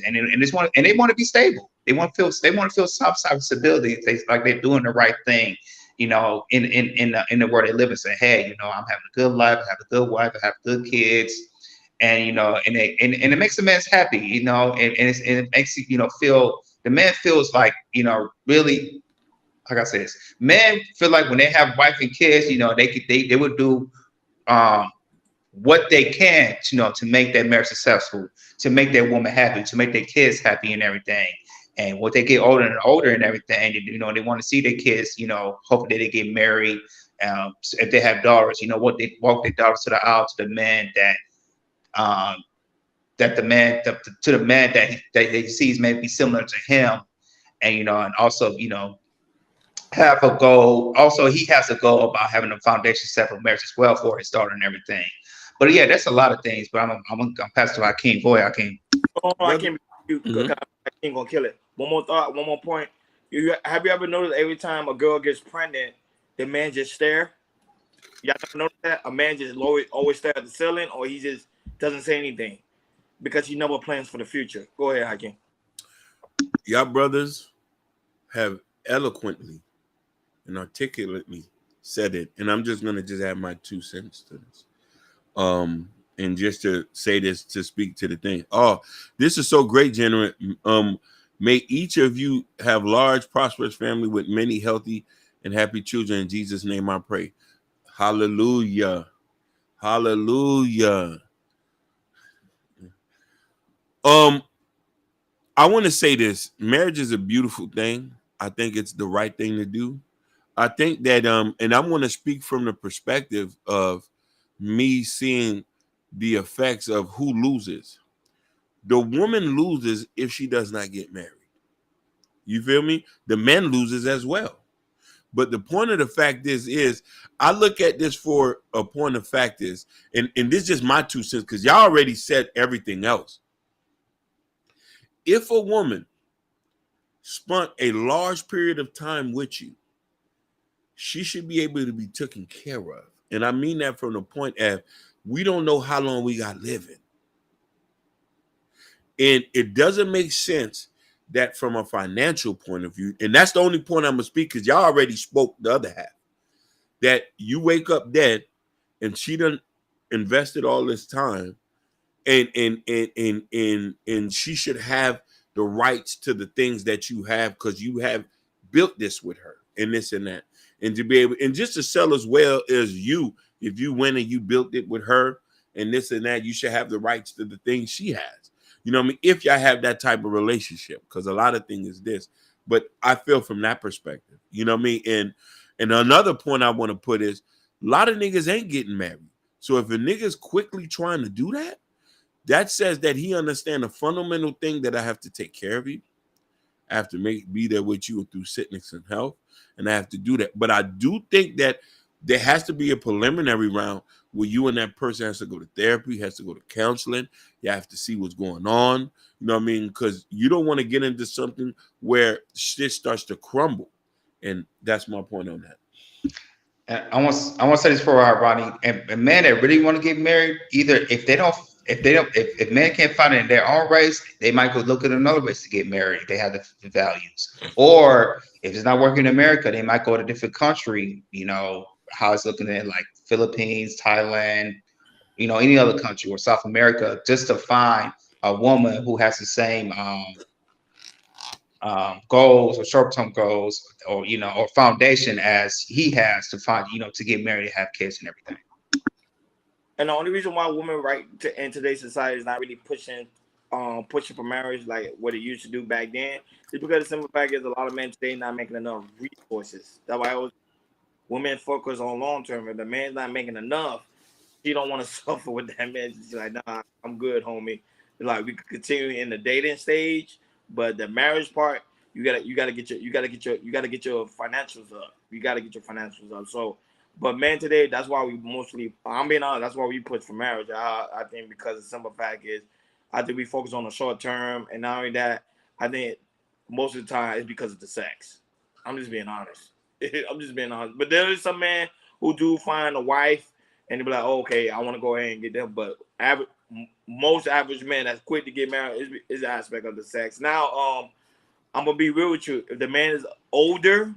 want to be stable. They want to feel some type of stability. Like they're doing the right thing. You know, in the world they live and say, hey, you know, I'm having a good life, I have a good wife, I have good kids, and you know, and it makes the man happy. You know, and it makes you know feel. The man feels like, you know, really, like I said, this, men feel like when they have wife and kids, you know, they would do what they can, you know, to make that marriage successful, to make that woman happy, to make their kids happy and everything. And when they get older and older and everything, you know, they want to see their kids, you know, hopefully they get married. If they have daughters, you know, what they walk their daughters to the aisle to the man that the man to the man that he sees may be similar to him, and you know, and also, you know, have a goal. Also, he has a goal about having a foundation set for marriage as well for his daughter and everything. But yeah, that's a lot of things. But I'm gonna pass to Hakeem. Boy, Hakeem. Oh, I can't be you. Mm-hmm. I ain't gonna kill it. One more thought. One more point. Have you ever noticed every time a girl gets pregnant, the man just stare? Y'all ever notice that? A man just always stare at the ceiling, or he just doesn't say anything because he never plans for the future. Go ahead, Hakeem. Y'all brothers have eloquently and articulately said it, and I'm just gonna add my 2 cents to this. And just to say this, to speak to the thing. Oh, this is so great, General. May each of you have large, prosperous family with many healthy and happy children. In Jesus' name I pray. Hallelujah. Hallelujah. I want to say this. Marriage is a beautiful thing. I think it's the right thing to do. I think that and I'm going to speak from the perspective of me seeing the effects of who loses. The woman loses if she does not get married. You feel me? The man loses as well. But the point of the fact is I look at this for a point of fact is, and this is just my 2 cents, because y'all already said everything else. If a woman spent a large period of time with you, she should be able to be taken care of. And I mean that from the point of, we don't know how long we got living. And it doesn't make sense that from a financial point of view, and that's the only point I'm going to speak, because y'all already spoke the other half, that you wake up dead and she done invested all this time, and she should have the rights to the things that you have, because you have built this with her and this and that. And to be able, and just to sell as well as you, if you went and you built it with her and this and that, you should have the rights to the things she has. You know what I mean? If y'all have that type of relationship, because a lot of things is this, but I feel from that perspective, you know what I mean? And another point I want to put is, a lot of niggas ain't getting married. So if a nigga's quickly trying to do that, that says that he understands a fundamental thing, that I have to take care of you. I have to be there with you through sickness and health. and I have to do that. But I do think that there has to be a preliminary round where you and that person has to go to therapy, has to go to counseling. You have to see what's going on. You know what I mean? Because you don't want to get into something where shit starts to crumble. And that's my point on that. And I want to say this for Ronnie, and men that really want to get married, either if men can't find it in their own race, they might go look at another race to get married. They have the values, or if it's not working in America, they might go to a different country. You know how it's looking at like Philippines, Thailand, you know, any other country or South America, just to find a woman who has the same goals or short-term goals, or you know, or foundation as he has to find, you know, to get married, have kids, and everything. And the only reason why women in today's society is not really pushing for marriage like what it used to do back then is because the simple fact is a lot of men today not making enough resources. That's why women focus on long term. If the man's not making enough, she don't want to suffer with that man. She's like, nah, I'm good, homie. Like we could continue in the dating stage, but the marriage part, you gotta get your financials up. You gotta get your financials up. So, but men today, that's why we mostly, I'm being honest, that's why we push for marriage. I think because the simple fact is, I think we focus on the short term, and not only that, I think most of the time it's because of the sex. I'm just being honest. But there is some men who do find a wife and they be like, oh, okay, I want to go ahead and get them. But most average men that's quick to get married is an aspect of the sex. Now, I'm gonna be real with you. If the man is older,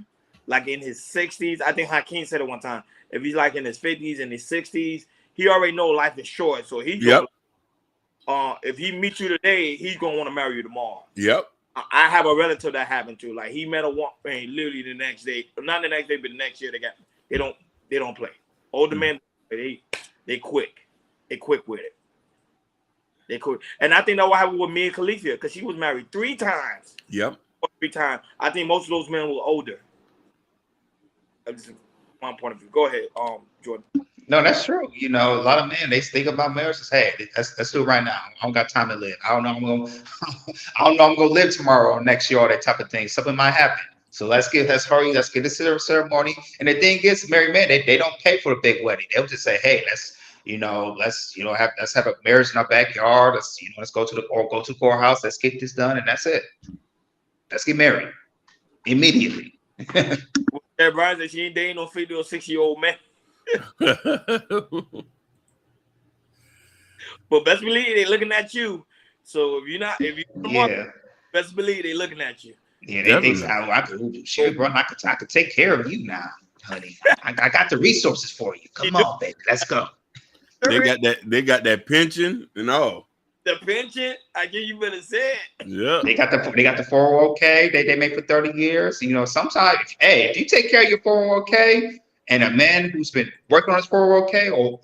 like in his 60s, I think Hakeem said it one time. If he's like in his 50s and his 60s, he already know life is short. So if he meets you today, he's gonna want to marry you tomorrow. Yep. I have a relative that happened to. Like he met a woman, literally the next day, not the next day, but the next year they don't play. Older men, they quick with it. They quick, and I think that what happened with Mia Khalifa because she was married 3 times. Yep. 3 times. I think most of those men were older. That's my point of view. Go ahead, Jordan. No, that's true. You know, a lot of men, they think about marriage as, hey, let's do it right now. I don't got time to live. I don't know I'm gonna live tomorrow or next year, or that type of thing. Something might happen. So let's get this ceremony. And the thing is, married men, they don't pay for a big wedding. They'll just say, hey, let's have a marriage in our backyard. Let's go to the courthouse. Let's get this done, and that's it. Let's get married immediately. Yeah, Brian said she ain't dating no 50 or 60-year-old man. But best believe they looking at you. So if you're best believe they looking at you. Yeah, they think I could take care of you now, honey. I got the resources for you. Come on, baby, let's go. They got that pension and all. The pension, I give you better say it. Yeah. They got the 401k they make for 30 years. You know, sometimes, if you take care of your 401k, and a man who's been working on his 401k or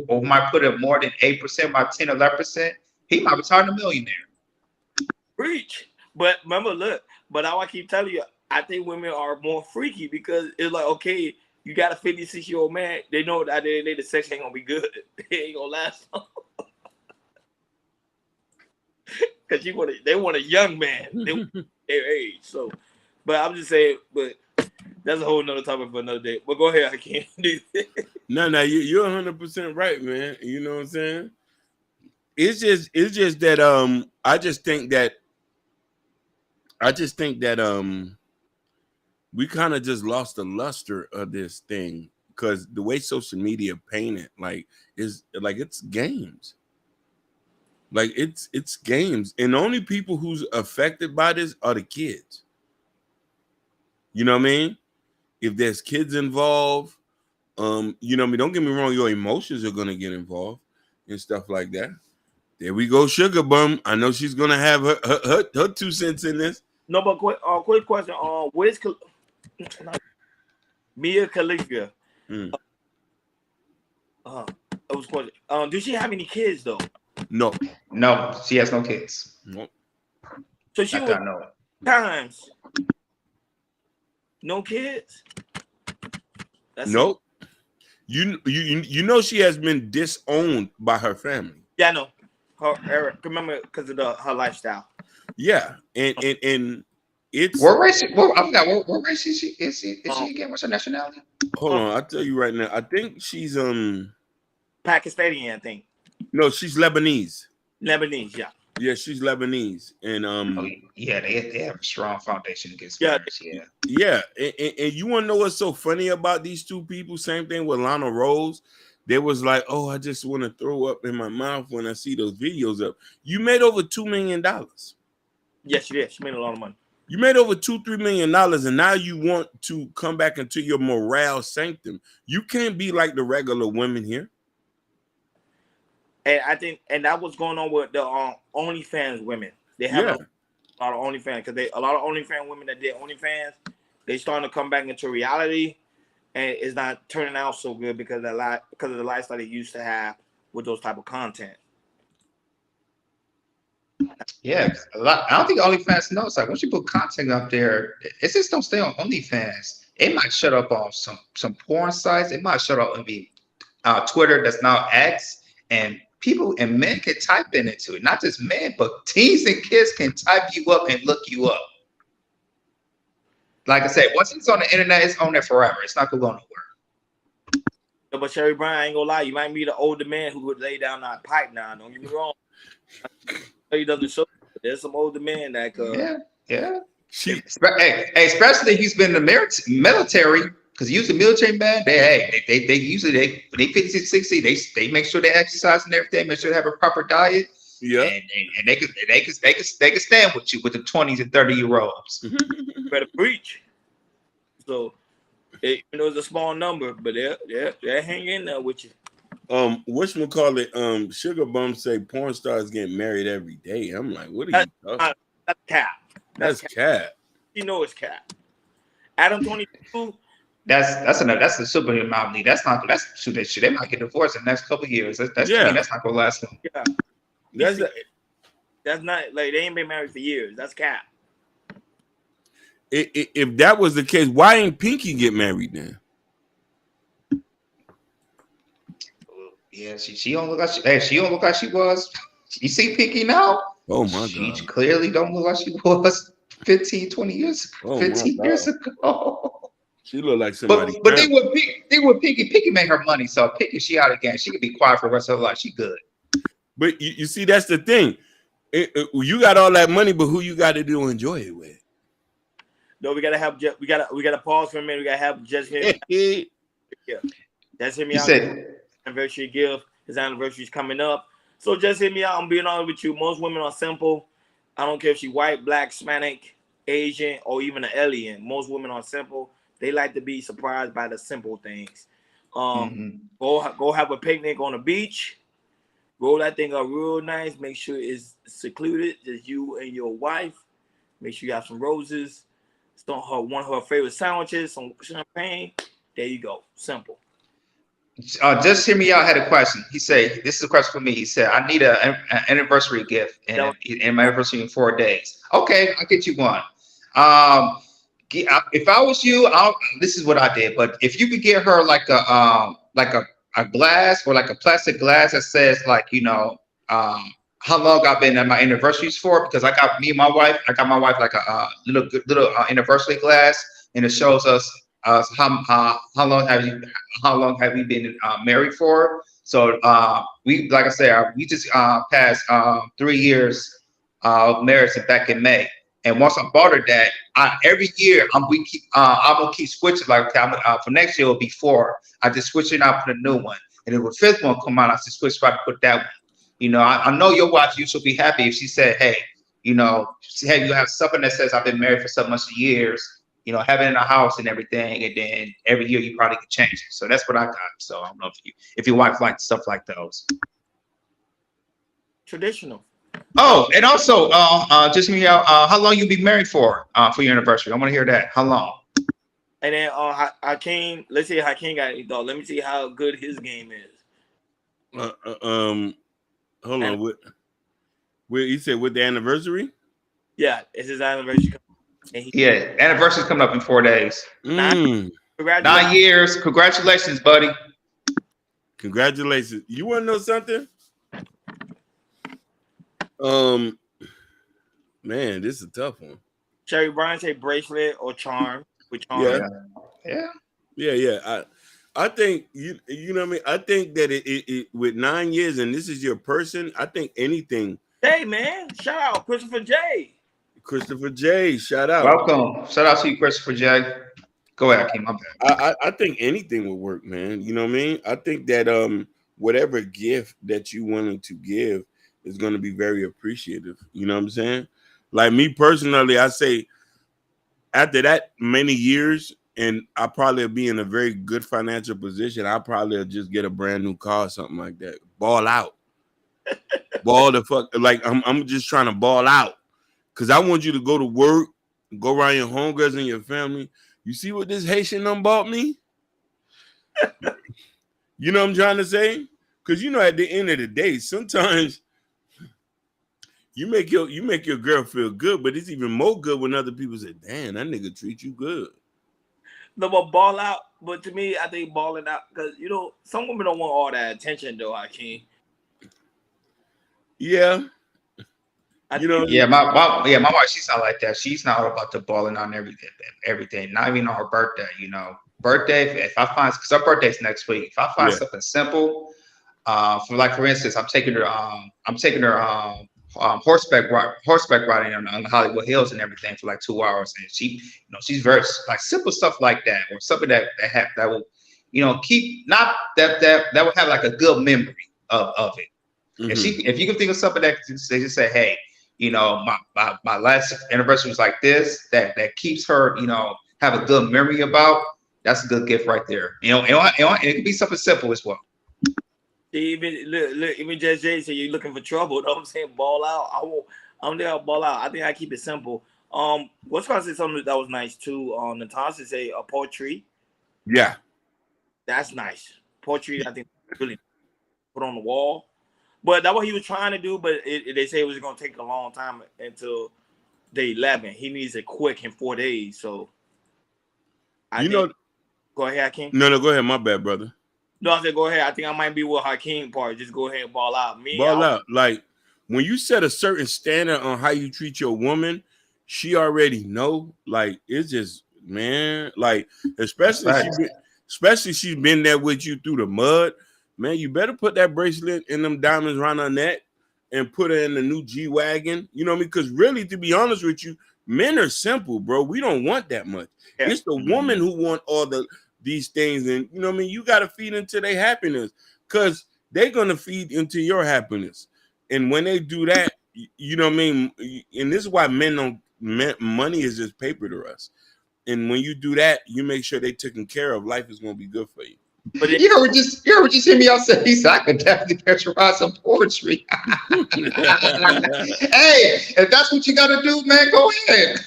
who might put in more than 8%, about 10, 11%, he might retire a millionaire. Preach. But remember, look, but now I keep telling you, I think women are more freaky because it's like, okay, you got a 56-year-old man, they know that the sex ain't gonna be good. It ain't gonna last long. Because they want a young man. They want their age. So, but I'm just saying, but that's a whole nother topic for another day. But go ahead, I can't do that. No, you're 100% right, man. You know what I'm saying? It's just that I just think that we kind of just lost the luster of this thing because the way social media paint it, it's games. Like it's games, and the only people who's affected by this are the kids. You know what I mean? If there's kids involved, you know what I mean? Don't get me wrong, your emotions are gonna get involved and stuff like that. There we go, Sugar Bum. I know she's gonna have her 2 cents in this. No, but quick question. Where's Mia Khalifa? It was question. Does she have any kids though? No, she has no kids. Nope. So she was times. No kids. Nope. You know she has been disowned by her family. Yeah, I know. Remember because of her lifestyle. Yeah, and it's What race? What, I forgot. What race is she? Is she again? What's her nationality? hold on, I'll tell you right now. I think she's Pakistani, I think. no, she's Lebanese. Lebanese, yeah. Yeah, she's Lebanese. And Oh, yeah, they have a strong foundation against Yeah. marriage. Yeah. yeah, and you want to know what's so funny about these two people? Same thing with Lana Rose. They was like, oh, I just want to throw up in my mouth when I see those videos up. You made over $2 million. Yes, she did. She made a lot of money. You made over $2-3 million, and now you want to come back into your morale sanctum. You can't be like the regular women here. And I think, and that was going on with the OnlyFans women. They have Yeah. a lot of OnlyFans because a lot of OnlyFans women that did OnlyFans, they starting to come back into reality, and it's not turning out so good because of the lifestyle they used to have with those type of content. Yeah, a lot. I don't think OnlyFans knows. Like once you put content up there, it just don't stay on OnlyFans. It might shut up on some porn sites. It might shut up on Twitter, that's now X, and people and men can type into it. Not just men, but teens and kids can type you up and look you up. Like I said, once it's on the internet, it's on there forever. It's not gonna go nowhere. Yeah, but Sherry Brown, I ain't gonna lie, you might meet an older man who would lay down that pipe now. Don't get me wrong. He doesn't show. There's some older men that could. Yeah. She Hey, especially if he's been in the military, because he was a military man. They usually when they 50, 60, they make sure they exercise and everything, make sure they have a proper diet. yeah. And they can stand with you with the 20s and 30-year-olds. You better preach. So, it's a small number, but they're hanging in there with you. Whatchamacallit, Sugar Bum say porn stars getting married every day. I'm like, what are you talking? That's cap. That's cat. You know it's cap. Adam 22. That's the super anomaly. That's shoot that shit. They might get divorced in the next couple of years. That's Yeah. that's not gonna last long. Yeah, That's that's not like they ain't been married for years. That's cap. if that was the case, why ain't Pinky get married then? Yeah, she don't look like she don't look like she was. You see Pinky now? Oh my She god. clearly don't look like she was 15, 20 years, Oh my 15 years God. ago. She looked like somebody. But they would Pinky. Pinky made her money, so Pinky, she out again. She could be quiet for the rest of her life. She good. But you see, that's the thing. You got all that money, but who you got to do enjoy it with? No, we gotta have. We gotta pause for a minute. We gotta have just him. Yeah, just hit me You out. said Anniversary gift. His anniversary is coming up. So just hit me out. I'm being honest with you. Most women are simple. I don't care if she white, black, Hispanic, Asian, or even an alien. Most women are simple. They like to be surprised by the simple things. Go have a picnic on the beach. Roll that thing up real nice. Make sure it's secluded. Just you and your wife. Make sure you have some roses. One of her favorite sandwiches, some champagne. There you go. Simple. Just hear me out. Had a question. He said, "This is a question for me." He said, "I need an anniversary gift, and my anniversary in 4 days." Okay, I'll get you one. If I was you, this is what I did. But if you could get her like a glass or like a plastic glass that says like how long I've been at my anniversaries for, because I got my wife like a little anniversary glass, and it shows us how long have you been married for. So we, like I said, we just passed 3 years of marriage back in May. And once I bought her that, every year I'm gonna keep switching. Like for next year it'll be 4. I just switch it out for the new one, and then when the 5th one come out, I just switch back to put that one. I know your wife. You should be happy if she said, "Hey, you have something that says I've been married for so much years. Have it in the house and everything, and then every year you probably could change it." So that's what I got. So I don't know if your wife likes stuff like those. Traditional. Oh, and also, just me out. How long you be married for your anniversary? I want to hear that. How long? And then Hakeem. Let's see, Hakeem got it though. Let me see how good his game is. Hold on. What you said with the anniversary? Yeah, it's his anniversary. Yeah, anniversary's coming up in 4 days. 9 years. Congratulations, buddy. Congratulations. You want to know something? Man, this is a tough one. Cherry Brian say bracelet or charm with charm. Yeah. I think you know what I mean. I think that it with 9 years and this is your person. I think anything. Hey man, shout out Christopher J. Christopher J. Shout out. Welcome. Shout out to you, Christopher J. Go ahead, Hakeem. My bad. I think anything will work, man. You know what I mean? I think that whatever gift that you wanted to give is going to be very appreciative. You know what I'm saying? Like me personally, I say after that many years, and I probably be in a very good financial position, I probably just get a brand new car or something like that. Ball out. Ball the fuck. Like I'm just trying to ball out. Cause I want you to go to work, go around your homegirls and your family. You see what this Haitian done bought me? You know what I'm trying to say? Because you know, at the end of the day, sometimes you make your girl feel good, but it's even more good when other people say, "Damn, that nigga treat you good." No, but ball out. But to me, I think balling out because you know some women don't want all that attention though. Hakeem. Yeah. You know, my wife, she's not like that. She's not about to balling on everything. Not even on her birthday. You know, birthday. If I find, because her birthday's next week. If I find something simple, for instance, I'm taking her horseback riding on the Hollywood Hills and everything for like 2 hours, and she's very like simple stuff like that, or something that will, keep not that will have like a good memory of it. Mm-hmm. If you can think of something that they just say, hey, my last anniversary was like this, that keeps her, have a good memory about. That's a good gift right there. And it can be something simple as well. Even Jay said you're looking for trouble. Know what I'm saying? Ball out. I'm there. Ball out. I think I keep it simple. What's gonna say something that was nice too? Natasha say a poetry. Yeah, that's nice. Poetry. I think really put on the wall. But that's what he was trying to do. But they say it was gonna take a long time until day 11. He needs it quick in 4 days. So go ahead, Hakeem. No, go ahead. My bad, brother. No, I said go ahead. I think I might be with Hakeem part. Just go ahead and ball out. Ball out. Like when you set a certain standard on how you treat your woman, she already know. Like it's just, man. Like especially she's been there with you through the mud. Man, you better put that bracelet and them diamonds around her neck and put her in the new G-Wagon. You know what I mean? Because really, to be honest with you, men are simple, bro. We don't want that much. Yeah. It's the woman who want all these things, and you know what I mean? You got to feed into their happiness because they're going to feed into your happiness. And when they do that, you know what I mean? And this is why money is just paper to us. And when you do that, you make sure they're taken care of. Life is going to be good for you. But you ever just hear me out say, I could definitely patronize some poetry. Hey, if that's what you got to do, man, go ahead.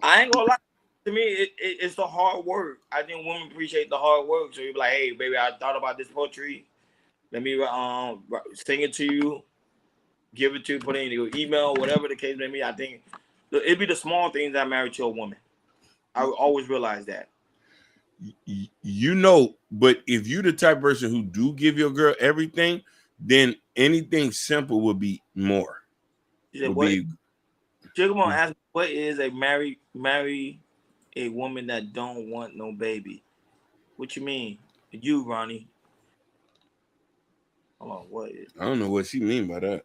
I ain't gonna lie. To me, it's the hard work. I think women appreciate the hard work. So you're like, hey, baby, I thought about this poetry. Let me sing it to you, give it to you, put it in your email, whatever the case may be. I think it'd be the small things that married to a woman. I always realize that. But if you the type of person who do give your girl everything, then anything simple would be more. Jigabon asked, what is a marry a woman that don't want no baby? What you mean? You, Ronnie. Hold on, what is? I don't know what she mean by that.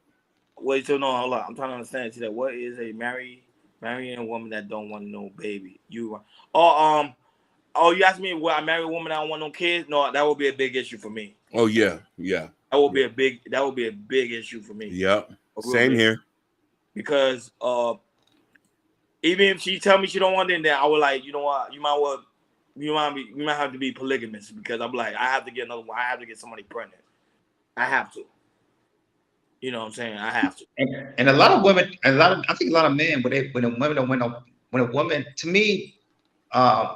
Wait, so no, hold on. I'm trying to understand. She said, what is a marrying a woman that don't want no baby? You, you asked me, will I marry a woman that don't want no kids? No, that would be a big issue for me. Oh yeah. That would be a big issue for me. Yeah. Same here. Because even if she tell me she don't want it, then I would like, you know what, you might have to be polygamous, because I'm like, I have to get another one. I have to get somebody pregnant. I have to. You know what I'm saying? I have to. And a lot of women, I think a lot of men, when a woman, to me,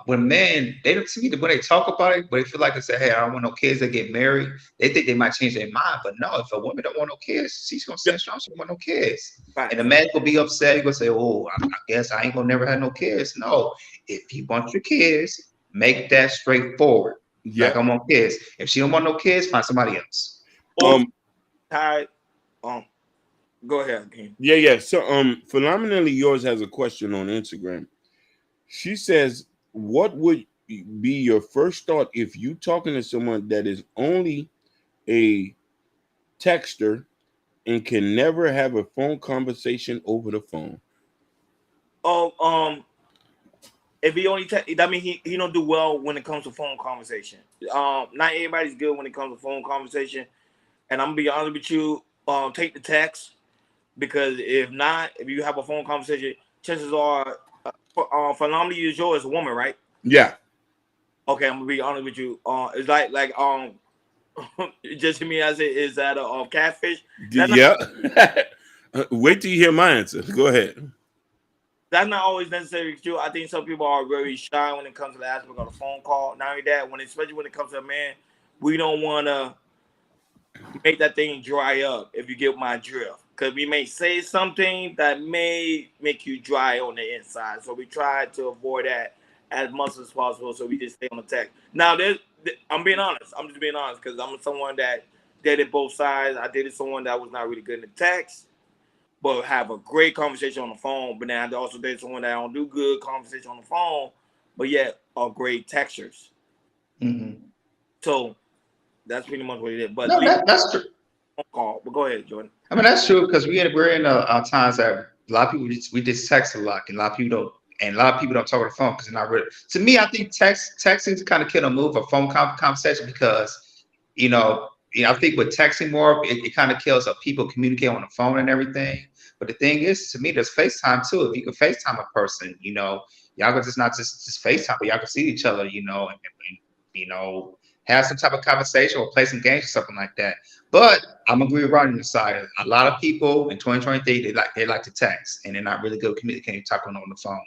when men, when they talk about it, but they feel like they say, hey, I don't want no kids, they get married, they think they might change their mind. But no, if a woman don't want no kids, she's gonna stand strong, she don't want no kids. Right. And the man will be upset, he's gonna say, oh, I guess I ain't gonna never have no kids. No, if you want your kids, make that straightforward. Yeah. Like, I want kids. If she don't want no kids, find somebody else. Go ahead, King. Yeah. So phenomenally yours has a question on Instagram. She says, what would be your first thought if you talking to someone that is only a texter and can never have a phone conversation over the phone? Oh, if he only, that mean he don't do well when it comes to phone conversation. Not everybody's good when it comes to phone conversation. And I'm gonna be honest with you, take the text, because if not, if you have a phone conversation, chances are, phenomenally usual is a woman, right? Yeah. Okay, I'm gonna be honest with you. It's like just to me, I say, is that a catfish? That's Yeah. Wait till you hear my answer. Go ahead. That's not always necessarily true. I think some people are very shy when it comes to the aspect of the phone call. Not only that, especially when it comes to a man, we don't want to make that thing dry up, if you get my drift. Because we may say something that may make you dry on the inside. So we try to avoid that as much as possible. So we just stay on the text. Now, I'm being honest. I'm just being honest, because I'm someone that dated both sides. I dated someone that was not really good in the text, but have a great conversation on the phone. But then I also date someone that don't do good conversation on the phone, but yet are great textures. Mm-hmm. So that's pretty much what it is. But No, that's true. phone call. But go ahead, Jordan. I mean, that's true, because we're in times that a lot of people we just text a lot, and a lot of people don't talk on the phone because they're not really. To me, I think texting to kind of kill a move a phone conversation, because I think with texting more, it kind of kills people communicate on the phone and everything. But the thing is, to me, there's FaceTime too. If you can FaceTime a person, y'all can just not just FaceTime, but y'all can see each other, and have some type of conversation or play some games or something like that. But I'm agree with Ronnie on the side. A lot of people in 2023, they like to text, and they're not really good communicating, talking on the phone.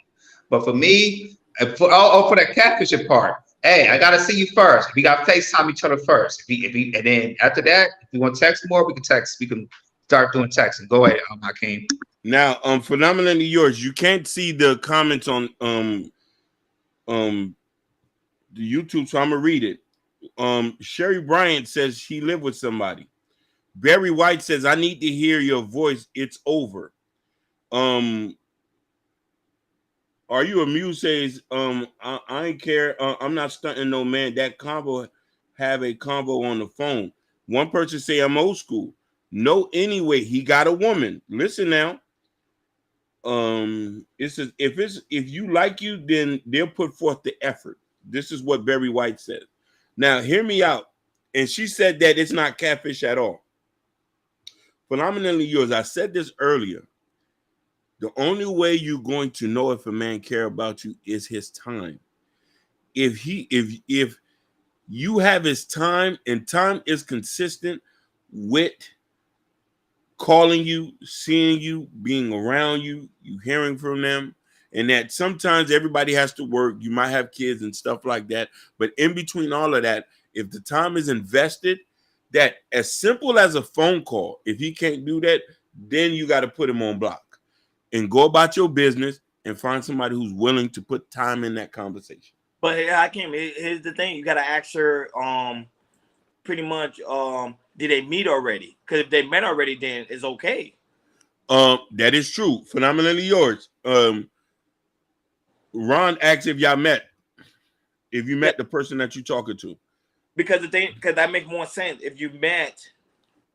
But for me, for that catfishing part, hey, I gotta see you first. We got FaceTime each other first. And then after that, if you want to text more, we can text. We can start doing texting. Go ahead, Hakeem. Now, phenomenally yours. You can't see the comments on the YouTube, so I'm gonna read it. Sherry Bryant says she lived with somebody. Barry White says, I need to hear your voice. It's over. Are you amused? Says, I ain't care. I'm not stunting no man. That combo have a combo on the phone. One person say, I'm old school. No, anyway, he got a woman. Listen now. It says, if you like you, then they'll put forth the effort. This is what Barry White said. Now, hear me out. And she said that it's not catfish at all. Phenomenally yours. I said this earlier. The only way you're going to know if a man care about you is his time. If you have his time, and time is consistent with calling you, seeing you, being around you, you hearing from them, and that sometimes everybody has to work. You might have kids and stuff like that. But in between all of that, if the time is invested, that as simple as a phone call, if he can't do that, then you got to put him on block and go about your business and find somebody who's willing to put time in that conversation. But here's the thing. You got to ask her, pretty much, did they meet already? Because if they met already, then it's okay. That is true. Phenomenally yours. Ron asked if y'all met. If you met the person that you're talking to. Because that makes more sense. If you met,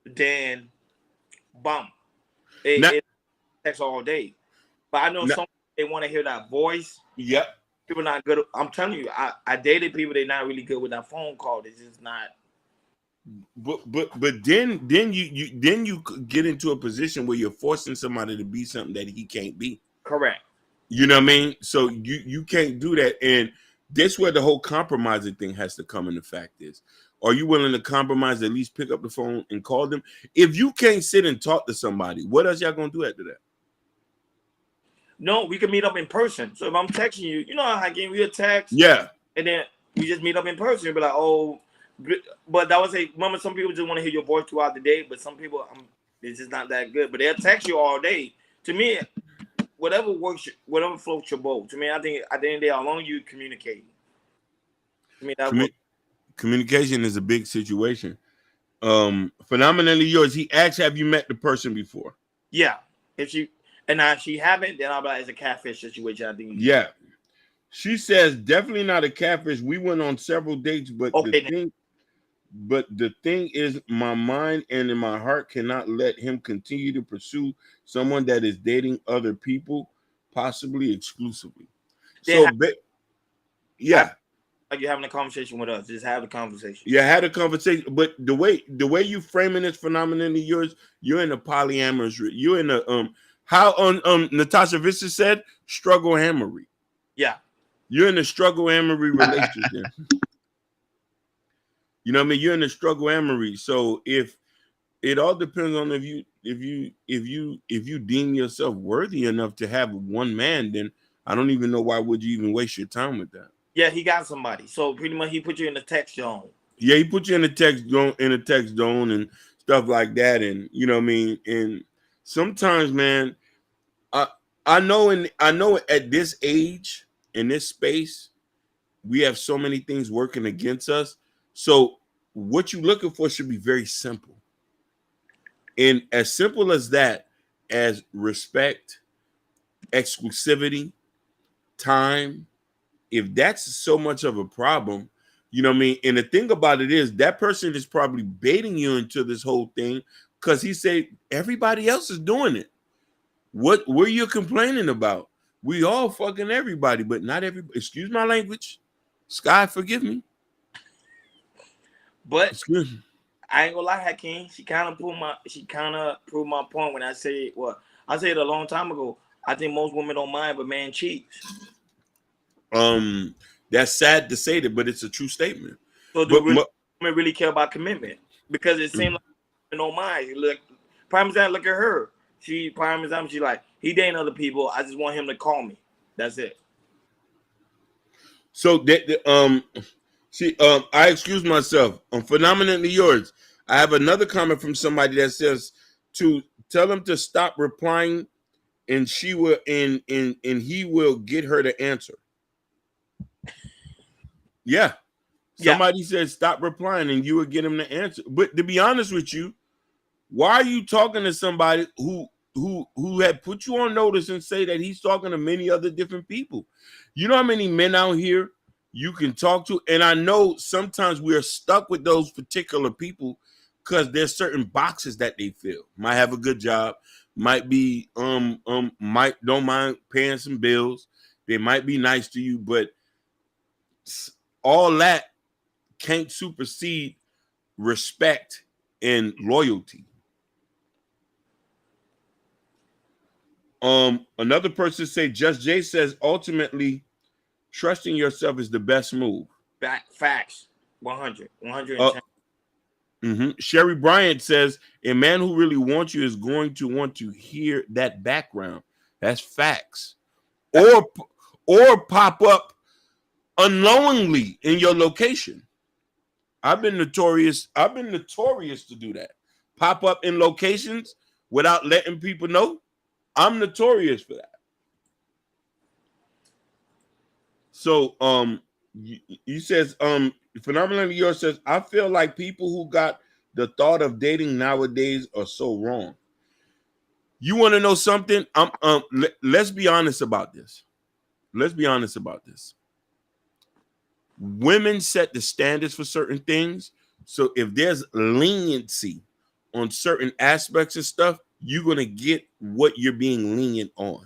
then bum. It text all day. But I know some they want to hear that voice. Yep. People not good. I'm telling you, I dated people. They're not really good with that phone call. It's just not. But then you get into a position where you're forcing somebody to be something that he can't be. Correct. You know what I mean? So you can't do that. And that's where the whole compromising thing has to come into fact is. Are you willing to compromise, at least pick up the phone and call them? If you can't sit and talk to somebody, what else y'all gonna do after that? No, we can meet up in person. So if I'm texting you, you know how I gave you a text? Yeah. And then we just meet up in person. You'll be like, oh, but that was remember, some people just want to hear your voice throughout the day, but some people, it's just not that good. But they'll text you all day. To me, whatever works, whatever floats your boat. To me, I think at the end of the day, how long you communicate. I mean, communication is a big situation. Phenomenally yours. He asked, have you met the person before? Yeah. If she haven't, then I'll be like, it's a catfish situation. I think. Yeah. She says definitely not a catfish. We went on several dates, but Okay, the thing is, my mind and in my heart cannot let him continue to pursue someone that is dating other people, possibly exclusively. Then So, yeah, like you're having a conversation with us. Just have the conversation. you had a conversation, but the way you framing this phenomenon of yours, you're in a polyamorous. You're in a how on Natasha Vista said struggle hammery. Yeah. You're in a struggle hammery relationship. You know what I mean? You're in a struggle hammery. So if it all depends on if you deem yourself worthy enough to have one man, then I don't even know why would you even waste your time with that. Yeah, he got somebody. So pretty much he put you in the text zone. Yeah, he put you in the text zone and stuff like that. And you know what I mean? And sometimes, man, I know at this age, in this space, we have so many things working against us. So what you're looking for should be very simple. And as simple as that, as respect, exclusivity, time, if that's so much of a problem, you know what I mean? And the thing about it is that person is probably baiting you into this whole thing because he said everybody else is doing it. What were you complaining about? We all fucking everybody, but not everybody. Excuse my language. Sky, forgive me. But Excuse me. I ain't gonna lie, Hakeem. She kind of proved my point when I said I said a long time ago. I think most women don't mind, but man cheats. That's sad to say that, but it's a true statement. So do women really care about commitment? Because it seems like women don't mind. Look, prime example, look at her. She like, he dating other people. I just want him to call me. That's it. So I excuse myself. On Phenomenally Yours, I have another comment from somebody that says to tell him to stop replying, and she will and he will get her to answer. Yeah. Somebody said stop replying and you will get him to answer. But to be honest with you, why are you talking to somebody who had put you on notice and say that he's talking to many other different people? You know how many men out here you can talk to? And I know sometimes we are stuck with those particular people because there's certain boxes that they fill. Might have a good job, might be might don't mind paying some bills, they might be nice to you, but all that can't supersede respect and loyalty. Another person say, Just Jay says, ultimately, trusting yourself is the best move. Facts. 110. Sherry Bryant says, a man who really wants you is going to want to hear that background. That's facts. Or pop up unknowingly in your location. I've been notorious to do that. Pop up in locations without letting people know. I'm notorious for that. So you says Phenomenally Yours says, I feel like people who got the thought of dating nowadays are so wrong. You want to know something? Let's be honest about this. Women set the standards for certain things. So if there's leniency on certain aspects of stuff, you're going to get what you're being lenient on.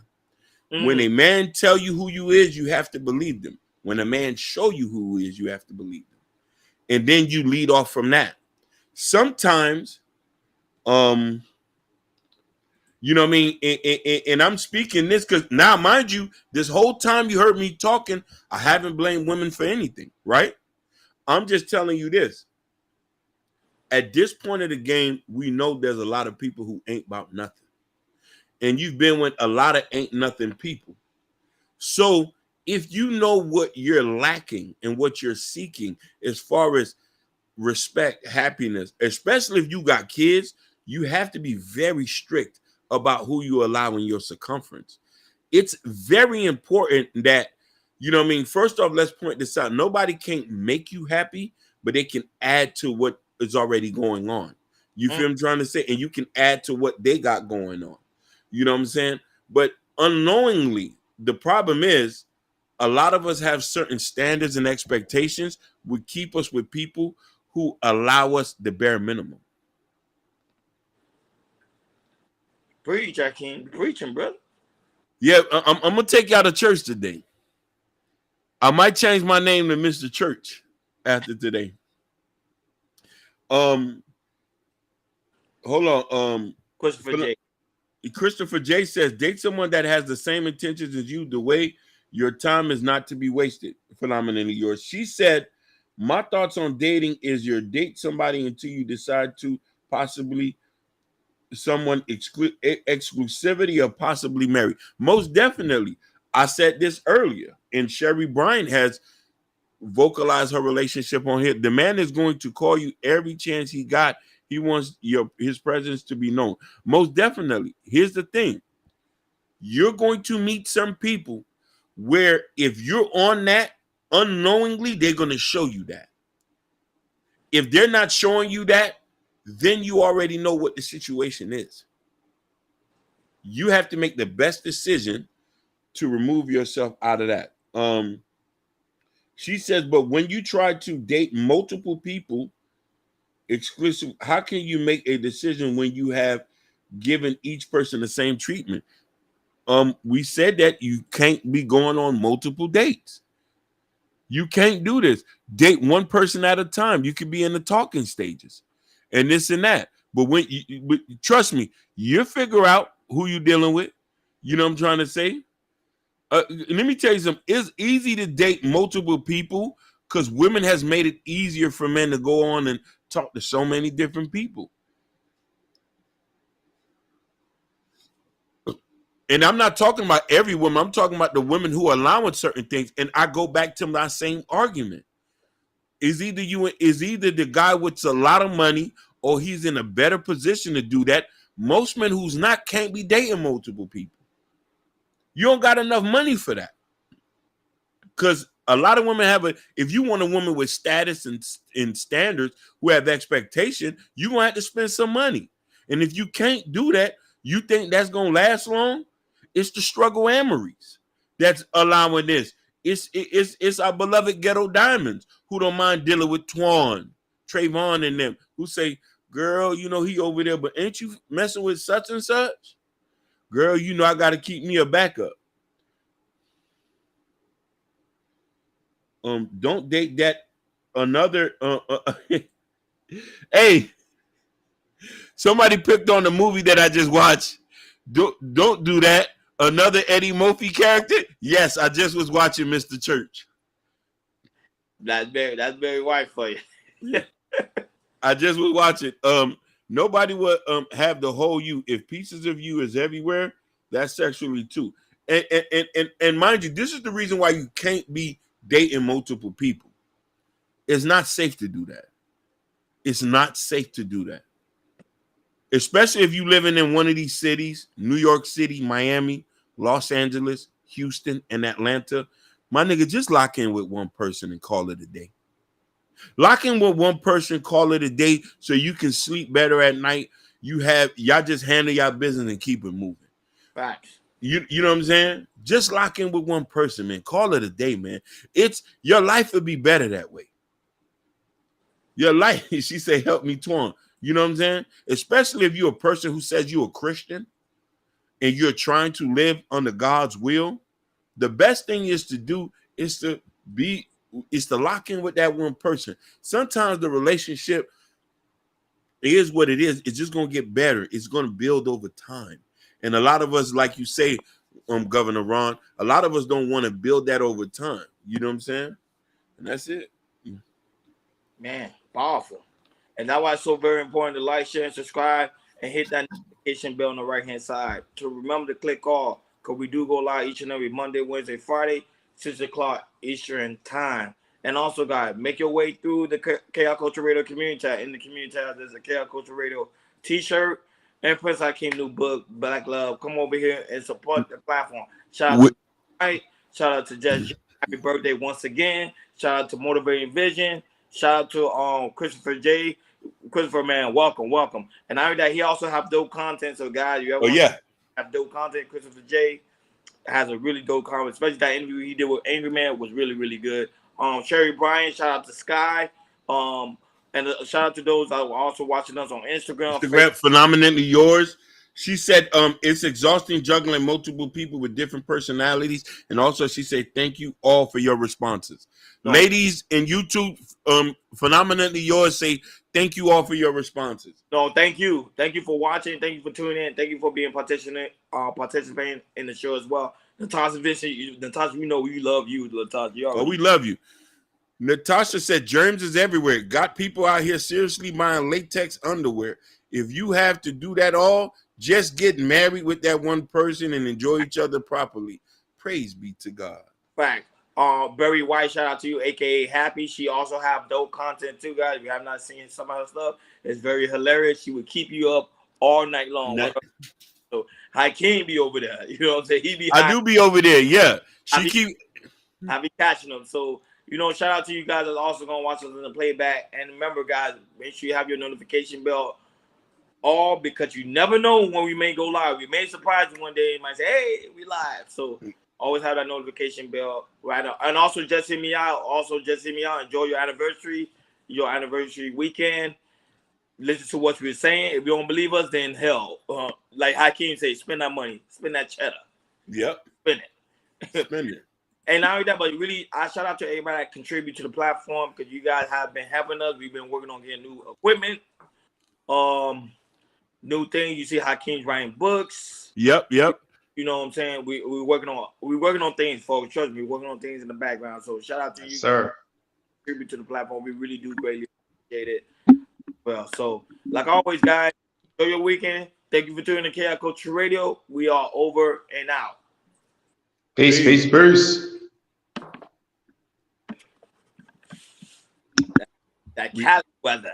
When a man tell you who you is, you have to believe them. When a man show you who he is, you have to believe them. And then you lead off from that. Sometimes, you know what I mean? And I'm speaking this because now, mind you, this whole time you heard me talking, I haven't blamed women for anything, right? I'm just telling you this. At this point of the game, we know there's a lot of people who ain't about nothing. And you've been with a lot of ain't nothing people. So if you know what you're lacking and what you're seeking as far as respect, happiness, especially if you got kids, you have to be very strict about who you allow in your circumference. It's very important that, you know what I mean? First off, let's point this out. Nobody can't make you happy, but they can add to what is already going on. You feel what I'm trying to say? And you can add to what they got going on. You know what I'm saying? But unknowingly, the problem is a lot of us have certain standards and expectations would keep us with people who allow us the bare minimum. Preach, Akeem. Preaching, brother. Yeah, I'm gonna take you out of church today. I might change my name to Mr. Church after today. Hold on. Christopher J says, date someone that has the same intentions as you. The way your time is not to be wasted. Phenomenally yours. She said, my thoughts on dating is you date somebody until you decide to possibly someone exclusivity or possibly marry. Most definitely. I said this earlier, and Sherry Bryant has vocalized her relationship on here. The man is going to call you every chance he got. He wants his presence to be known. Most definitely. Here's the thing. You're going to meet some people where if you're on that unknowingly, they're going to show you that. If they're not showing you that, then you already know what the situation is. You have to make the best decision to remove yourself out of that. She says, but when you try to date multiple people exclusive, how can you make a decision when you have given each person the same treatment? We said that you can't be going on multiple dates. You can't do this. Date one person at a time. You could be in the talking stages and this and that. But when but trust me, you figure out who you're dealing with. You know what I'm trying to say? Let me tell you something. It's easy to date multiple people because women has made it easier for men to go on and talk to so many different people. And I'm not talking about every woman. I'm talking about the women who are allowing certain things. And I go back to my same argument. Is either the guy with a lot of money or he's in a better position to do that. Most men who's not can't be dating multiple people. You don't got enough money for that. Because a lot of women if you want a woman with status and standards who have expectation, you're going to have to spend some money. And if you can't do that, you think that's going to last long? It's the struggle Amories that's allowing this. It's our beloved Ghetto Diamonds who don't mind dealing with Trayvon and them who say, girl, you know, he over there, but ain't you messing with such and such? Girl, you know, I got to keep me a backup. Don't date that another. Hey, somebody picked on the movie that I just watched. Don't do that. Another Eddie Murphy character? Yes, I just was watching Mr. Church. That's very white for you. I just was watching. Nobody would have the whole you. If pieces of you is everywhere, that's sexually too. And mind you, this is the reason why you can't be dating multiple people. It's not safe to do that. It's not safe to do that. Especially if you living in one of these cities, New York City, Miami, Los Angeles, Houston, and Atlanta. My nigga, just lock in with one person and call it a day. Lock in with one person, call it a day so you can sleep better at night. Y'all just handle y'all business and keep it moving. Facts. You know what I'm saying? Just lock in with one person, man. Call it a day, man. Your life would be better that way. Your life, she say, help me, Twan. You know what I'm saying? Especially if you're a person who says you're a Christian and you're trying to live under God's will. The best thing is to do is to lock in with that one person. Sometimes the relationship is what it is. It's just going to get better. It's going to build over time. And a lot of us, like you say, Governor Ron, a lot of us don't want to build that over time. You know what I'm saying? And that's it. Man, powerful. And that's why it's so very important to like, share, and subscribe, and hit that notification bell on the right-hand side. To remember to click all, because we do go live each and every Monday, Wednesday, Friday, 6 o'clock Eastern time. And also, guys, make your way through the KL Culture Radio community tab. In the community tab, there's a KL Culture Radio t-shirt and Prince Hakeem new book, Black Love. Come over here and support the platform. Shout out to Mike. Shout out to Jess. Happy birthday once again. Shout out to Motivating Vision. Shout out to Christopher J. Christopher, man, welcome. And I heard that he also have dope content. So, guys, you ever have dope content, Christopher J. has a really dope comment, especially that interview he did with Angry Man was really, really good. Sherry Bryan, shout out to Sky. And shout out to those that were also watching us on Instagram. Instagram, phenomenally yours. She said, it's exhausting juggling multiple people with different personalities. And also she said, thank you all for your responses. No. Ladies in YouTube, phenomenally yours, say thank you all for your responses. No, thank you. Thank you for watching. Thank you for tuning in. Thank you for being participating in the show as well. Natasha Vincent, Natasha, you know we love you, Natasha. Oh, we love you. Natasha said, germs is everywhere. Got people out here seriously buying latex underwear. If you have to do that all, just get married with that one person and enjoy each other properly. Praise be to God. Fact. Berry White, shout out to you, aka Happy. She also have dope content too, guys. If you have not seen some of her stuff, it's very hilarious. She would keep you up all night long. So Hakeem be over there. You know what I'm saying? He be I do be over there, yeah. I be catching them. So, you know, shout out to you guys that's also gonna watch us in the playback. And remember, guys, make sure you have your notification bell all, because you never know when we may go live. We may surprise you one day and might say, hey, we live. So always have that notification bell right now. And also just hit me out. Enjoy your anniversary weekend. Listen to what we're saying. If you don't believe us, then hell, like Hakeem say, spend that money, spend that cheddar. Yep. Spend it. Spend it. And not only that, but really, I shout out to everybody that contribute to the platform, because you guys have been helping us. We've been working on getting new equipment, new things. You see Hakeem's writing books. Yep. You know what I'm saying? We're working on things, folks. Trust me, we're working on things in the background. So shout out to you, sir. Contribute to the platform. We really do greatly appreciate it. Well, so like always, guys, enjoy your weekend. Thank you for tuning in to Chaos Culture Radio. We are over and out. Peace. That Cali weather.